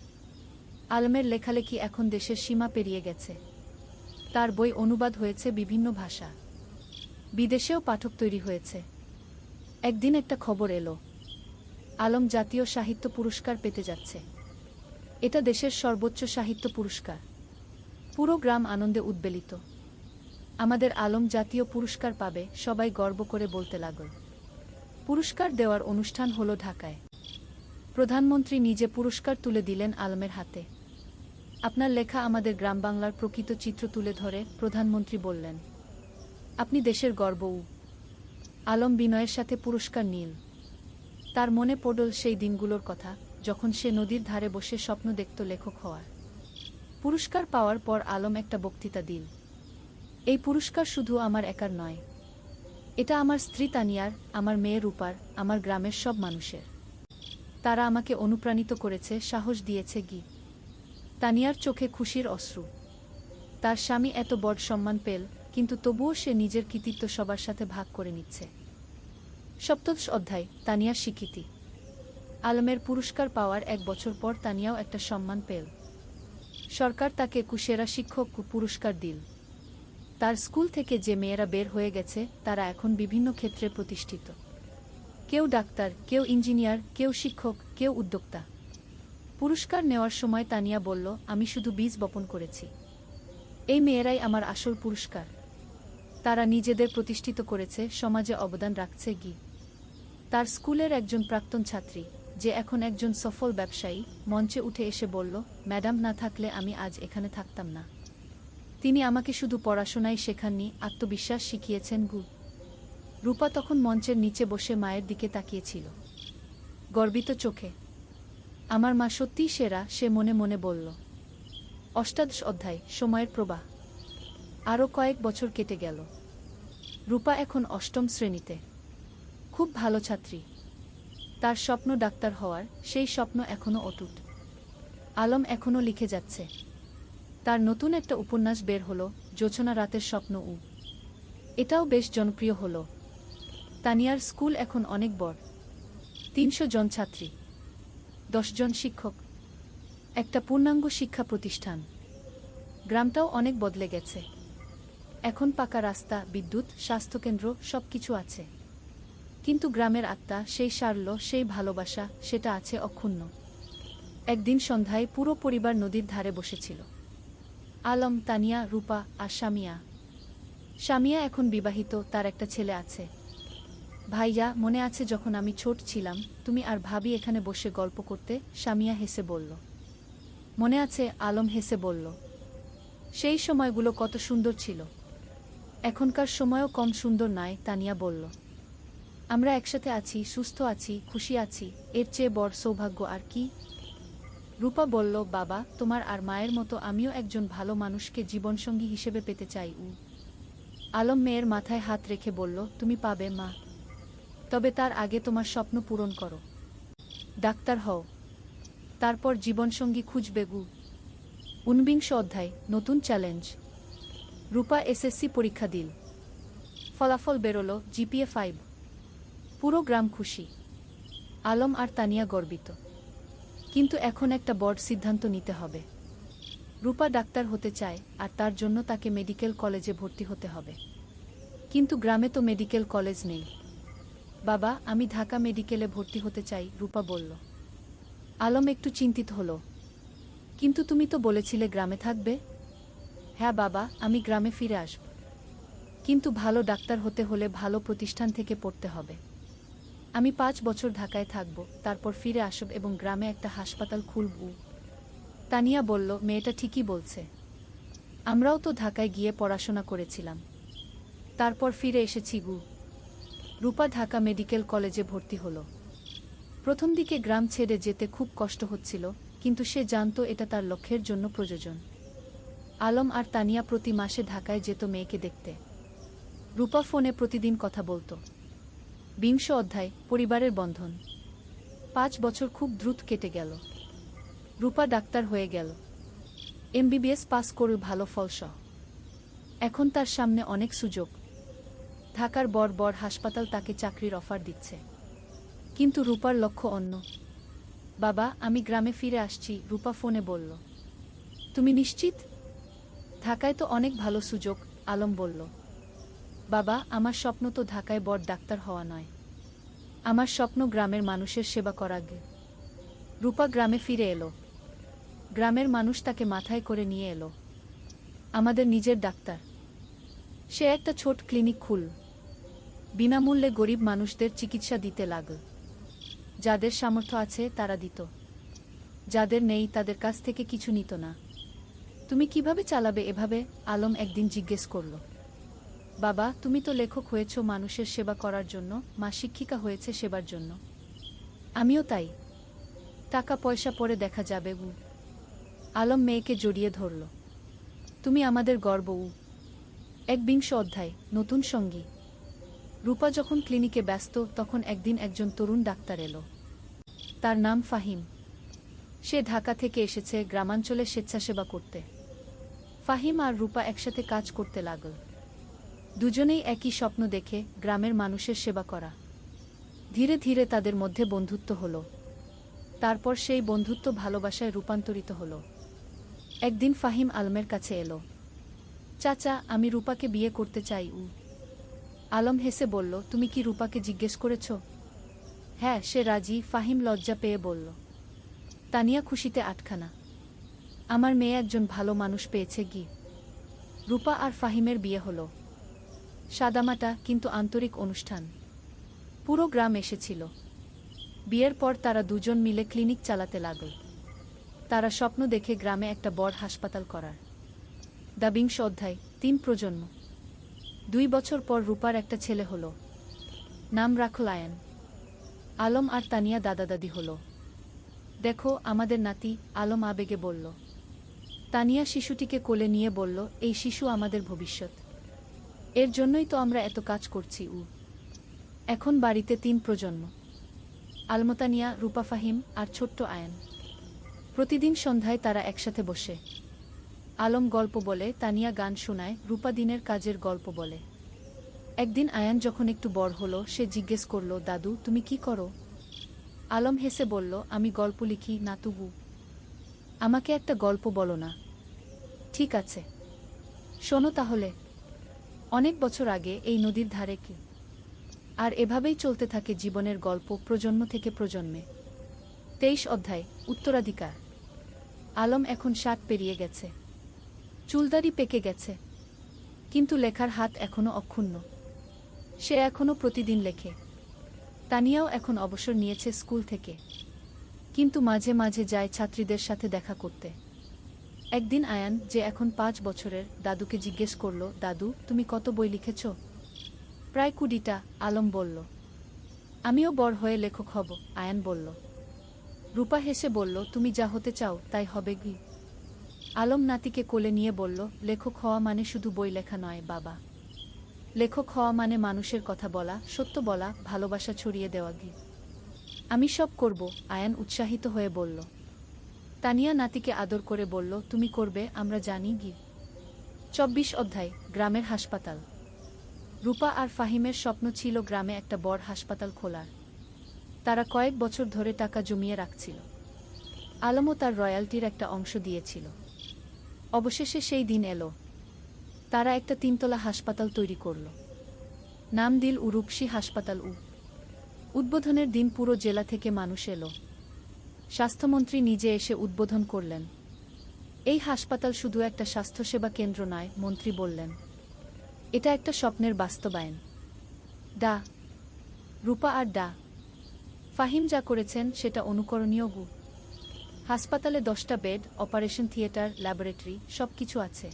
আলমের লেখালেখি এখন দেশের সীমা পেরিয়ে গেছে। তার বই অনুবাদ হয়েছে বিভিন্ন ভাষা। বিদেশেও পাঠক তৈরি হয়েছে। একদিন একটা খবর এলো, আলম জাতীয় সাহিত্য পুরস্কার পেতে যাচ্ছে। এটা দেশের সর্বোচ্চ সাহিত্য পুরস্কার। পুরো গ্রাম আনন্দে উদ্বেলিত। আমাদের আলম জাতীয় পুরস্কার পাবে, সবাই গর্ব করে বলতে লাগল। পুরস্কার দেওয়ার অনুষ্ঠান হলো ঢাকায়। প্রধানমন্ত্রী নিজে পুরস্কার তুলে দিলেন আলমের হাতে। আপনার লেখা আমাদের গ্রাম বাংলার প্রকৃত চিত্র তুলে ধরে, প্রধানমন্ত্রী বললেন। আপনি দেশের গর্ব। আলম বিনয়ের সাথে পুরস্কার নিল। তার মনে পড়ল সেই দিনগুলোর কথা, যখন সে নদীর ধারে বসে স্বপ্ন দেখত লেখক হওয়ার। পুরস্কার পাওয়ার পর আলম একটা বক্তৃতা দিল। এই পুরস্কার শুধু আমার একার নয়, এটা আমার স্ত্রী তানিয়ার, আমার মেয়ে রূপার, আমার গ্রামের সব মানুষের। তারা আমাকে অনুপ্রাণিত করেছে, সাহস দিয়েছে। তানিয়ার চোখে খুশির অশ্রু। তার স্বামী এত বড় সম্মান পেল, কিন্তু তবুও সে নিজের কৃতিত্ব সবার সাথে ভাগ করে নিচ্ছে। সপ্তদশ অধ্যায়, তানিয়ার স্বীকৃতি। আলমের পুরস্কার পাওয়ার 1 বছর পর তানিয়াও একটা সম্মান পেল। সরকার তাকে সেরা শিক্ষক পুরস্কার দিল। তার স্কুল থেকে যে মেয়েরা বের হয়ে গেছে তারা এখন বিভিন্ন ক্ষেত্রে প্রতিষ্ঠিত। কেউ ডাক্তার, কেউ ইঞ্জিনিয়ার, কেউ শিক্ষক, কেউ উদ্যোক্তা। পুরস্কার নেওয়ার সময় তানিয়া বলল, আমি শুধু বীজ বপন করেছি। এই মেয়েরাই আমার আসল পুরস্কার। তারা নিজেদের প্রতিষ্ঠিত করেছে, সমাজে অবদান রাখছে। তার স্কুলের একজন প্রাক্তন ছাত্রী, যে এখন একজন সফল ব্যবসায়ী, মঞ্চে উঠে এসে বলল, ম্যাডাম না থাকলে আমি আজ এখানে থাকতাম না। তিনি আমাকে শুধু পড়াশোনাই শেখাননি, আত্মবিশ্বাস শিখিয়েছেন। রূপা তখন মঞ্চের নিচে বসে মায়ের দিকে তাকিয়েছিল, গর্বিত চোখে। আমার মা সত্যিই সেরা, সে মনে মনে বলল। অষ্টাদশ অধ্যায়, সময়ের প্রবাহ। আরও কয়েক বছর কেটে গেল। রূপা এখন 8ম শ্রেণীতে। খুব ভালো ছাত্রী। তার স্বপ্ন ডাক্তার হওয়ার, সেই স্বপ্ন এখনও অটুট। আলম এখনও লিখে যাচ্ছে। তার নতুন একটা উপন্যাস বের হলো, জোছনা রাতের স্বপ্ন। এটাও বেশ জনপ্রিয় হলো। তানিয়ার স্কুল এখন অনেক বড়। 300 জন ছাত্রী, 10 জন শিক্ষক, একটা পূর্ণাঙ্গ শিক্ষা প্রতিষ্ঠান। গ্রামটাও অনেক বদলে গেছে। এখন পাকা রাস্তা, বিদ্যুৎ, স্বাস্থ্যকেন্দ্র, সবকিছু আছে। কিন্তু গ্রামের আত্মা, সেই সারল্য, সেই ভালোবাসা, সেটা আছে অক্ষুণ্ণ। একদিন সন্ধ্যায় পুরো পরিবার নদীর ধারে বসেছিল। আলম, তানিয়া, রূপা আর শামিয়া। শামিয়া এখন বিবাহিত, তার একটা ছেলে আছে। ভাইয়া, মনে আছে যখন আমি ছোট ছিলাম, তুমি আর ভাবি এখানে বসে গল্প করতে? শামিয়া হেসে বলল। মনে আছে, আলম হেসে বলল। সেই সময়গুলো কত সুন্দর ছিল। এখনকার সময়ও কম সুন্দর নয়, তানিয়া বলল। আমরা একসাথে আছি, সুস্থ আছি, খুশি আছি, এর চেয়ে বড় সৌভাগ্য আর কি? রূপা বলল, বাবা, তোমার আর মায়ের মতো আমিও একজন ভালো মানুষকে জীবনসঙ্গী হিসেবে পেতে চাই। আলম মেয়ের মাথায় হাত রেখে বলল, তুমি পাবে মা। তবে তার আগে তোমার স্বপ্ন পূরণ করো। ডাক্তার হও, তারপর জীবনসঙ্গী খুঁজবে। 49 অধ্যায়, নতুন চ্যালেঞ্জ। রূপা এসএসসি পরীক্ষা দিল। ফলাফল বেরোলো, জিপিএ 5। পুরো গ্রাম খুশি। আলম আর তানিয়া গর্বিত। কিন্তু এখন একটা বড় সিদ্ধান্ত নিতে হবে। রূপা ডাক্তার হতে চায়, আর তার জন্য তাকে মেডিকেল কলেজে ভর্তি হতে হবে। কিন্তু গ্রামে তো মেডিকেল কলেজ নেই। বাবা, আমি ঢাকা মেডিকেলে ভর্তি হতে চাই, রূপা বলল। আলম একটু চিন্তিত হলো। কিন্তু তুমি তো বলেছিলে গ্রামে থাকবে। হ্যাঁ বাবা, আমি গ্রামে ফিরে আসব। কিন্তু ভালো ডাক্তার হতে হলে ভালো প্রতিষ্ঠান থেকে পড়তে হবে। আমি 5 বছর ঢাকায় থাকব, তারপর ফিরে আসব এবং গ্রামে একটা হাসপাতাল খুলব। তানিয়া বলল, মেয়েটা ঠিকই বলছে। আমরাও তো ঢাকায় গিয়ে পড়াশোনা করেছিলাম, তারপর ফিরে এসেছি। রূপা ঢাকা মেডিকেল কলেজে ভর্তি হলো। প্রথম দিকে গ্রাম ছেড়ে যেতে খুব কষ্ট হচ্ছিল, কিন্তু সে জানত এটা তার লক্ষ্যের জন্য প্রয়োজন। আলম আর তানিয়া প্রতি মাসে ঢাকায় যেত মেয়েকে দেখতে। রূপা ফোনে প্রতিদিন কথা বলত। বিংশ অধ্যায় পরিবারের বন্ধন। 5 বছর খুব দ্রুত কেটে গেল। রূপা ডাক্তার হয়ে গেল, এমবিবিএস পাস করে ভালো ফলসহ। এখন তার সামনে অনেক সুযোগ। ঢাকার বড় বড় হাসপাতাল তাকে চাকরির অফার দিচ্ছে। কিন্তু রূপার লক্ষ্য অন্য। বাবা, আমি গ্রামে ফিরে আসছি, রূপা ফোনে বলল। তুমি নিশ্চিত? ঢাকায় তো অনেক ভালো সুযোগ, আলম বলল। বাবা, আমার স্বপ্ন তো ঢাকায় বড় ডাক্তার হওয়া নয়। আমার স্বপ্ন গ্রামের মানুষের সেবা করা। রূপা গ্রামে ফিরে এলো। গ্রামের মানুষ তাকে মাথায় করে নিয়ে এলো। আমাদের নিজের ডাক্তার। সে একটা ছোট ক্লিনিক খুলল। বিনামূল্যে গরিব মানুষদের চিকিৎসা দিতে লাগল। যাদের সামর্থ্য আছে তারা দিত, যাদের নেই তাদের কাছ থেকে কিছু নিত না। তুমি কিভাবে চালাবে এভাবে? আলম একদিন জিজ্ঞেস করল। বাবা, তুমি তো লেখক হয়েছ মানুষের সেবা করার জন্য, মা শিক্ষিকা হয়েছে সেবার জন্য। আমিও তাই। টাকা পয়সা পরে দেখা যাবে। আলম মেয়েকে জড়িয়ে ধরল। তুমি আমাদের গর্ব। 1 অধ্যায় নতুন সঙ্গী। রূপা যখন ক্লিনিকে ব্যস্ত তখন একদিন একজন তরুণ ডাক্তার এলো। তার নাম ফাহিম। সে ঢাকা থেকে এসেছে গ্রামাঞ্চলে স্বেচ্ছাসেবা করতে। ফাহিম আর রূপা একসাথে কাজ করতে লাগল। দুজনেই একই স্বপ্ন দেখে, গ্রামের মানুষের সেবা করা। ধীরে ধীরে তাদের মধ্যে বন্ধুত্ব হলো। তারপর সেই বন্ধুত্ব ভালোবাসায় রূপান্তরিত হলো। একদিন ফাহিম আলমের কাছে এলো। চাচা, আমি রূপাকে বিয়ে করতে চাই। আলম হেসে বলল, তুমি কি রূপাকে জিজ্ঞেস করেছ? হ্যাঁ, সে রাজি। ফাহিম লজ্জা পেয়ে বলল। তানিয়া খুশিতে আটখানা। আমার মেয়ে একজন ভালো মানুষ পেয়েছে। রূপা আর ফাহিমের বিয়ে হলো। সাদামাটা কিন্তু আন্তরিক অনুষ্ঠান। পুরো গ্রাম এসেছিল। বিয়ের পর তারা দুজন মিলে ক্লিনিক চালাতে লাগল। তারা স্বপ্ন দেখে গ্রামে একটা বড় হাসপাতাল করার। 2 অধ্যায় 3 প্রজন্ম। 2 বছর পর রূপার একটা ছেলে হলো। নাম রাখল আয়ান। আলম আর তানিয়া দাদা দাদি হলো। দেখো আমাদের নাতি, আলম আবেগে বলল। তানিয়া শিশুটিকে কোলে নিয়ে বলল, এই শিশু আমাদের ভবিষ্যৎ। এর জন্যই তো আমরা এত কাজ করছি। এখন বাড়িতে 3 প্রজন্ম। আলমতানিয়া, রূপা, ফাহিম আর ছোট্ট আয়ান। প্রতিদিন সন্ধ্যায় তারা একসাথে বসে। আলম গল্প বলে, তানিয়া গান শোনায়, রূপা দিনের কাজের গল্প বলে। একদিন আয়ান যখন একটু বড় হলো সে জিজ্ঞেস করল, দাদু তুমি কি করো? আলম হেসে বলল, আমি গল্প লিখি। নাতুবু, আমাকে একটা গল্প বলো না? ঠিক আছে, শোনো তাহলে। অনেক বছর আগে এই নদীর ধারে কি। আর এভাবেই চলতে থাকে জীবনের গল্প প্রজন্ম থেকে প্রজন্মে। 23 অধ্যায় উত্তরাধিকার। আলম এখন 60 পেরিয়ে গেছে। চুলদাড়ি পেকে গেছে, কিন্তু লেখার হাত এখনো অক্ষুণ্ণ। সে এখনো প্রতিদিন লেখে। তানিয়াও এখন অবসর নিয়েছে স্কুল থেকে, কিন্তু মাঝে মাঝে যায় ছাত্রীদের সাথে দেখা করতে। একদিন আয়ান, যে এখন 5 বছরের, দাদুকে জিজ্ঞেস করল, দাদু তুমি কত বই লিখেছ? প্রায় 20টা, আলম বলল। আমিও বড় হয়ে লেখক হব, আয়ান বলল। রূপা হেসে বলল, তুমি যা হতে চাও তাই হবে। আলম নাতিকে কোলে নিয়ে বলল, লেখক হওয়া মানে শুধু বই লেখা নয় বাবা। লেখক হওয়া মানে মানুষের কথা বলা, সত্য বলা, ভালোবাসা ছড়িয়ে দেওয়া। আমি সব করব, আয়ান উৎসাহিত হয়ে বলল। তানিয়া নাতিকে আদর করে বলল, তুমি করবে, আমরা জানি। 24 অধ্যায় গ্রামের হাসপাতাল। রূপা আর ফাহিমের স্বপ্ন ছিল গ্রামে একটা বড় হাসপাতাল খোলার। তারা কয়েক বছর ধরে টাকা জমিয়ে রাখছিল। আলমও তার রয়্যালটির একটা অংশ দিয়েছিল। অবশেষে সেই দিন এলো। তারা একটা 3তলা হাসপাতাল তৈরি করল। নাম দিল রূপসী হাসপাতাল। উদ্বোধনের দিন পুরো জেলা থেকে মানুষ এলো। স্বাস্থ্যমন্ত্রী নিজে এসে উদ্বোধন করলেন। এই হাসপাতাল শুধু একটা স্বাস্থ্যসেবা কেন্দ্র নয়, মন্ত্রী বললেন। এটা একটা স্বপ্নের বাস্তবায়ন। ডা রূপা আর ডা ফাহিম যা করেছেন সেটা অনুকরণীয়। হাসপাতালে 10টা বেড, অপারেশন থিয়েটার, ল্যাবরেটরি, সবকিছু আছে।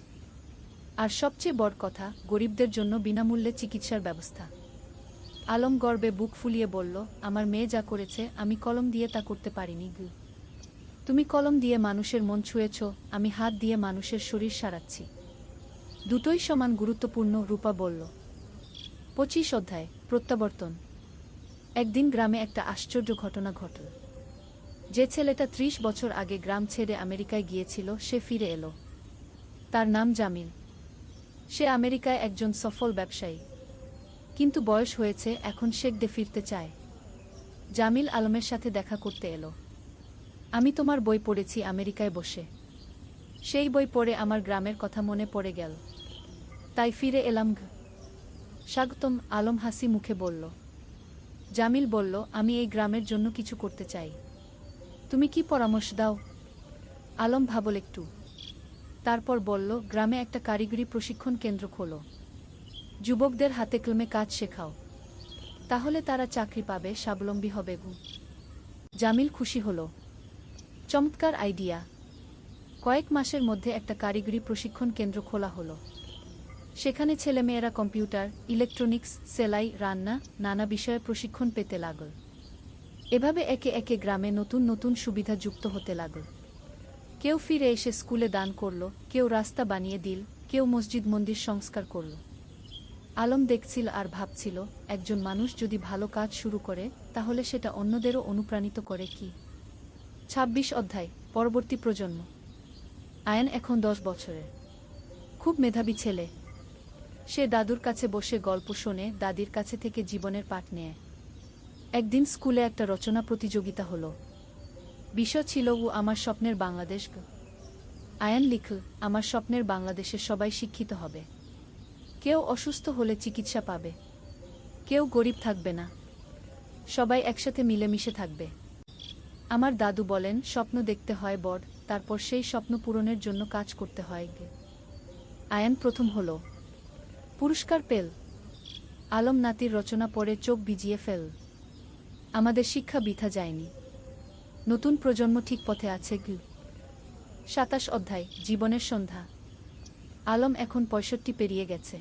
আর সবচেয়ে বড় কথা, গরিবদের জন্য বিনামূল্যে চিকিৎসার ব্যবস্থা। আলম গর্বে বুক ফুলিয়ে বলল, আমার মেয়ে যা করেছে আমি কলম দিয়ে তা করতে পারিনি। তুমি কলম দিয়ে মানুষের মন ছুঁয়েছ, আমি হাত দিয়ে মানুষের শরীর সারাচ্ছি। দুটোই সমান গুরুত্বপূর্ণ, রূপা বলল। 25 অধ্যায় প্রত্যাবর্তন। একদিন গ্রামে একটা আশ্চর্য ঘটনা ঘটল। যে ছেলেটা ৩০ বছর আগে গ্রাম ছেড়ে আমেরিকায় গিয়েছিল সে ফিরে এলো। তার নাম জামিল। সে আমেরিকায় একজন সফল ব্যবসায়ী, কিন্তু বয়স হয়েছে, এখন শেখদে ফিরতে চায়। জামিল আলমের সাথে দেখা করতে এলো। আমি তোমার বই পড়েছি আমেরিকায় বসে। সেই বই পড়ে আমার গ্রামের কথা মনে পড়ে গেল, তাই ফিরে এলাম। স্বাগতম, আলম হাসি মুখে বলল। জামিল বলল, আমি এই গ্রামের জন্য কিছু করতে চাই। তুমি কি পরামর্শ দাও? আলম ভাবল একটু, তারপর বলল, গ্রামে একটা কারিগরি প্রশিক্ষণ কেন্দ্র খোলো। যুবকদের হাতে কলমে কাজ শেখাও, তাহলে তারা চাকরি পাবে, স্বাবলম্বী হবে। জামিল খুশি হল। চমৎকার আইডিয়া। কয়েক মাসের মধ্যে একটা কারিগরি প্রশিক্ষণ কেন্দ্র খোলা হলো। সেখানে ছেলেমেয়েরা কম্পিউটার, ইলেকট্রনিক্স, সেলাই, রান্না, নানা বিষয়ে প্রশিক্ষণ পেতে লাগল। এভাবে একে একে গ্রামে নতুন নতুন সুবিধা যুক্ত হতে লাগল। কেউ ফিরে এসে স্কুলে দান করল, কেউ রাস্তা বানিয়ে দিল, কেউ মসজিদ মন্দির সংস্কার করল। আলম দেখছিল আর ভাবছিল, একজন মানুষ যদি ভালো কাজ শুরু করে তাহলে সেটা অন্যদেরও অনুপ্রাণিত করে। কি ২৬ অধ্যায়, পরবর্তী প্রজন্ম। আয়ান এখন ১০ বছরের, খুব মেধাবী ছেলে। সে দাদুর কাছে বসে গল্প শোনে, দাদির কাছে থেকে জীবনের পাঠ নেয়। একদিন স্কুলে একটা রচনা প্রতিযোগিতা হলো। বিষয় ছিল আমার স্বপ্নের বাংলাদেশ। আয়ান লিখল, আমার স্বপ্নের বাংলাদেশে সবাই শিক্ষিত হবে, কেউ অসুস্থ হলে চিকিৎসা পাবে, কেউ গরিব থাকবে না, সবাই একসাথে মিলেমিশে থাকবে। আমার দাদু বলেন, স্বপ্ন দেখতে হয় বড়, তারপর সেই স্বপ্ন পূরণের জন্য কাজ করতে হয়। আয়ান প্রথম হলো, পুরস্কার পেল। আলম নাতির রচনা পড়ে চোখ ভিজিয়ে ফেল। আমাদের শিক্ষা বৃথা যায়নি, নতুন প্রজন্ম ঠিক পথে আছে। ২৭ অধ্যায়, জীবনের সন্ধ্যা। আলম এখন ৬৫ পেরিয়ে গেছে।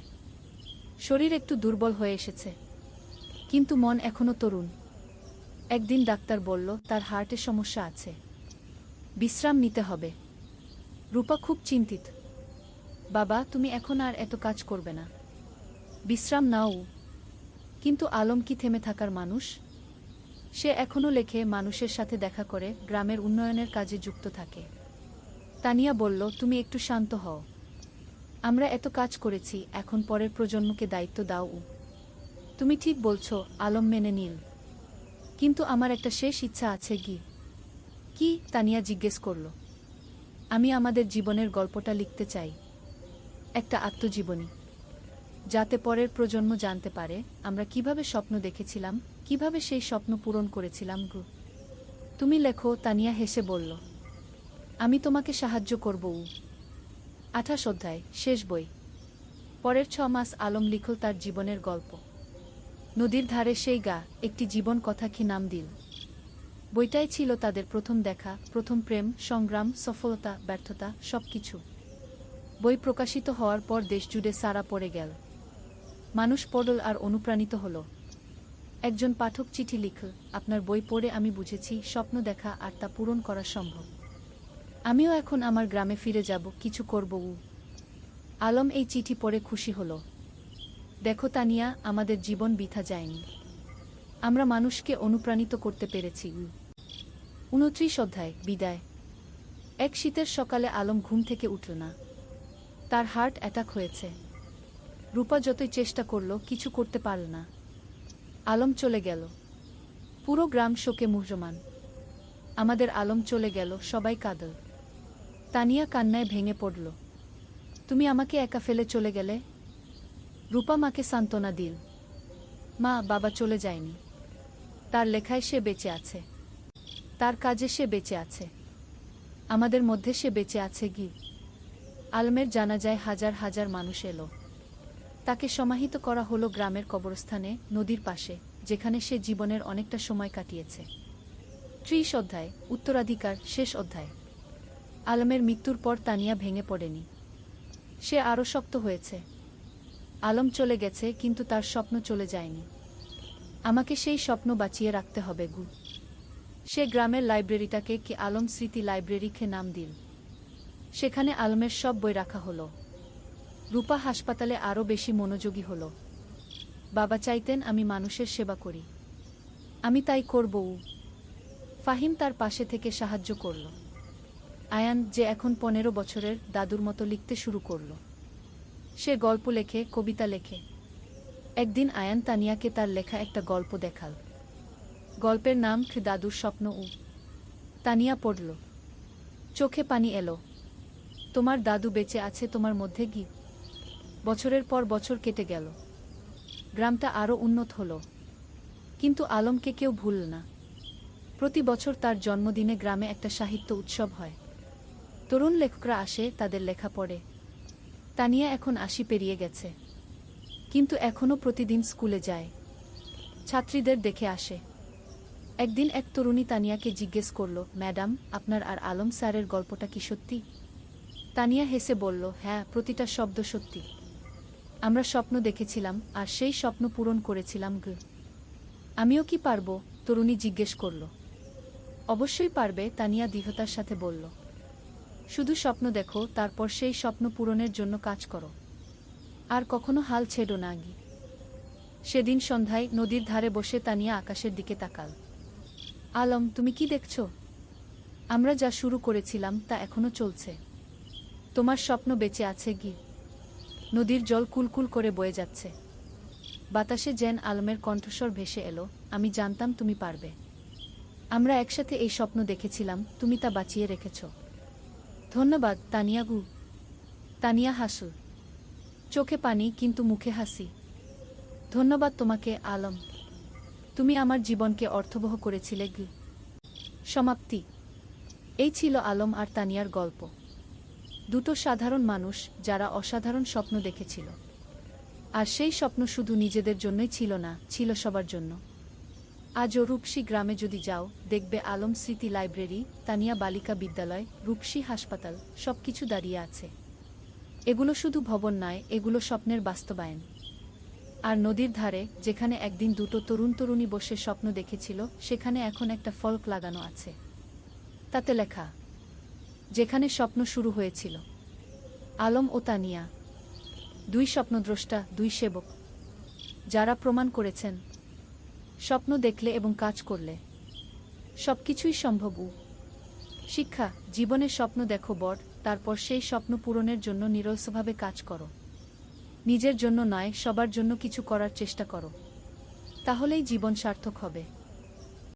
শরীর একটু দুর্বল হয়ে এসেছে, কিন্তু মন এখনো তরুণ। একদিন ডাক্তার বলল, তার হার্টে সমস্যা আছে, বিশ্রাম নিতে হবে। রূপা খুব চিন্তিত। বাবা, তুমি এখন আর এত কাজ করবে না, বিশ্রাম নাও। কিন্তু আলম কি থেমে থাকার মানুষ? সে এখনও লেখে, মানুষের সাথে দেখা করে, গ্রামের উন্নয়নের কাজে যুক্ত থাকে। তানিয়া বলল, তুমি একটু শান্ত হও। আমরা এত কাজ করেছি, এখন পরের প্রজন্মকে দায়িত্ব দাও। তুমি ঠিক বলছো, আলম মেনে নিল। কিন্তু আমার একটা শেষ ইচ্ছা আছে। কি? তানিয়া জিজ্ঞেস করল। আমি আমাদের জীবনের গল্পটা লিখতে চাই, একটা আত্মজীবনী, যাতে পরের প্রজন্ম জানতে পারে আমরা কিভাবে স্বপ্ন দেখেছিলাম, কিভাবে সেই স্বপ্ন পূরণ করেছিলাম। তুমি লেখো, তানিয়া হেসে বলল। আমি তোমাকে সাহায্য করব। ২৮ অধ্যায়, শেষ বই। পরের ৬ মাস আলম লিখল তার জীবনের গল্প। নদীর ধারে সেই গা, একটি জীবন কথা কি নাম দিল। বইটাই ছিল তাদের প্রথম দেখা, প্রথম প্রেম, সংগ্রাম, সফলতা, ব্যর্থতা, সবকিছু। বই প্রকাশিত হওয়ার পর দেশজুড়ে সাড়া পড়ে গেল। মানুষ পড়ল আর অনুপ্রাণিত হল। একজন পাঠক চিঠি লিখল, আপনার বই পড়ে আমি বুঝেছি স্বপ্ন দেখা আর তা পূরণ করা সম্ভব। আমিও এখন আমার গ্রামে ফিরে যাব, কিছু করব। আলম এই চিঠি পড়ে খুশি হল। দেখো তানিয়া, আমাদের জীবন বৃথা যায়নি, আমরা মানুষকে অনুপ্রাণিত করতে পেরেছি। ২৯ অধ্যায়, বিদায়। এক শীতের সকালে আলম ঘুম থেকে উঠল না। তার হার্ট অ্যাটাক হয়েছে। রূপা যতই চেষ্টা করল, কিছু করতে পারল না। আলম চলে গেল। পুরো গ্রাম শোকে মুহ্যমান। আমাদের আলম চলে গেল, সবাই কাঁদল। তানিয়া কান্নায় ভেঙে পড়ল। তুমি আমাকে একা ফেলে চলে গেলে। রূপা মাকে সান্ত্বনা দিল। মা, বাবা চলে যায়নি, তার লেখায় সে বেঁচে আছে, তার কাজে সে বেঁচে আছে, আমাদের মধ্যে সে বেঁচে আছে। আলমের জানাজায় হাজার হাজার মানুষ এলো। তাকে সমাহিত করা হলো গ্রামের কবরস্থানে, নদীর পাশে, যেখানে সে জীবনের অনেকটা সময় কাটিয়েছে। ৩০ অধ্যায়, উত্তরাধিকার, শেষ অধ্যায়। আলমের মৃত্যুর পর তানিয়া ভেঙে পড়েনি, সে আরও শক্ত হয়েছে। আলম চলে গেছে, কিন্তু তার স্বপ্ন চলে যায়নি। আমাকে সেই স্বপ্ন বাঁচিয়ে রাখতে হবে। সে গ্রামের লাইব্রেরিটাকে কি আলম স্মৃতি লাইব্রেরিকে নাম দিল। সেখানে আলমের সব বই রাখা হলো। রূপা হাসপাতালে আরও বেশি মনোযোগী হল। বাবা চাইতেন আমি মানুষের সেবা করি, আমি তাই করব। ফাহিম তার পাশে থেকে সাহায্য করল। আয়ান, যে এখন 15 বছরের, দাদুর মতো লিখতে শুরু করল। সে গল্প লেখে, কবিতা লেখে। একদিন আয়ান তানিয়াকে তার লেখা একটা গল্প দেখাল। গল্পের নাম দাদুর স্বপ্ন। তানিয়া পড়ল। চোখে পানি এলো। তোমার দাদু বেঁচে আছে তোমার মধ্যে গি। বছরের পর বছর কেটে গেল। গ্রামটা আরও উন্নত হল। কিন্তু আলমকে কেউ ভুলল না। প্রতি বছর তার জন্মদিনে গ্রামে একটা সাহিত্য উৎসব হয়। তরুণ লেখকরা আসে, তাদের লেখা পড়ে। তানিয়া এখন 80 পেরিয়ে গেছে, কিন্তু এখনও প্রতিদিন স্কুলে যায়, ছাত্রীদের দেখে আসে। একদিন এক তরুণী তানিয়াকে জিজ্ঞেস করল, ম্যাডাম, আপনার আর আলম স্যারের গল্পটা কি সত্যি? তানিয়া হেসে বলল, হ্যাঁ, প্রতিটা শব্দ সত্যি। আমরা স্বপ্ন দেখেছিলাম, আর সেই স্বপ্ন পূরণ করেছিলাম। আমিও কি পারবো? তরুণী জিজ্ঞেস করল। অবশ্যই পারবে, তানিয়া দৃঢ়তার সাথে বলল। শুধু স্বপ্ন দেখো, তারপর সেই স্বপ্ন পূরণের জন্য কাজ করো। আর কখনো হাল ছেড়ো না। সেদিন সন্ধ্যায় নদীর ধারে বসে তানিয়া আকাশের দিকে তাকাল। আলম, তুমি কি দেখছো? আমরা যা শুরু করেছিলাম তা এখনো চলছে। তোমার স্বপ্ন বেঁচে আছে। নদীর জল কুলকুল করে বয়ে যাচ্ছে। বাতাসে যেন আলমের কণ্ঠস্বর ভেসে এলো, আমি জানতাম তুমি পারবে। আমরা একসাথে এই স্বপ্ন দেখেছিলাম, তুমি তা বাঁচিয়ে রেখেছ। ধন্যবাদ তানিয়া। তানিয়া হাসল। চোখে পানি, কিন্তু মুখে হাসি। ধন্যবাদ তোমাকে আলম। তুমি আমার জীবনকে অর্থবহ করেছিলে। সমাপ্তি। এই ছিল আলম আর তানিয়ার গল্প। দুটো সাধারণ মানুষ, যারা অসাধারণ স্বপ্ন দেখেছিল। আর সেই স্বপ্ন শুধু নিজেদের জন্যই ছিল না, ছিল সবার জন্য। আজও রূপসী গ্রামে যদি যাও, দেখবে আলম স্মৃতি লাইব্রেরি, তানিয়া বালিকা বিদ্যালয়, রূপসী হাসপাতাল, সবকিছু দাঁড়িয়ে আছে। এগুলো শুধু ভবন নয়, এগুলো স্বপ্নের বাস্তবায়ন। আর নদীর ধারে, যেখানে একদিন দুটো তরুণী বসে স্বপ্ন দেখেছিল, সেখানে এখন একটা ফলক লাগানো আছে। তাতে লেখা, যেখানে স্বপ্ন শুরু হয়েছিল। আলম ও তানিয়া, দুই স্বপ্নদ্রষ্টা, দুই সেবক, যারা প্রমাণ করেছেন স্বপ্ন দেখলে এবং কাজ করলে সবকিছুই সম্ভব। শিক্ষা, জীবনে স্বপ্ন দেখো বড়, তারপর সেই স্বপ্ন পূরণের জন্য নিরলসভাবে কাজ করো। নিজের জন্য নয়, সবার জন্য কিছু করার চেষ্টা করো। তাহলেই জীবন সার্থক হবে।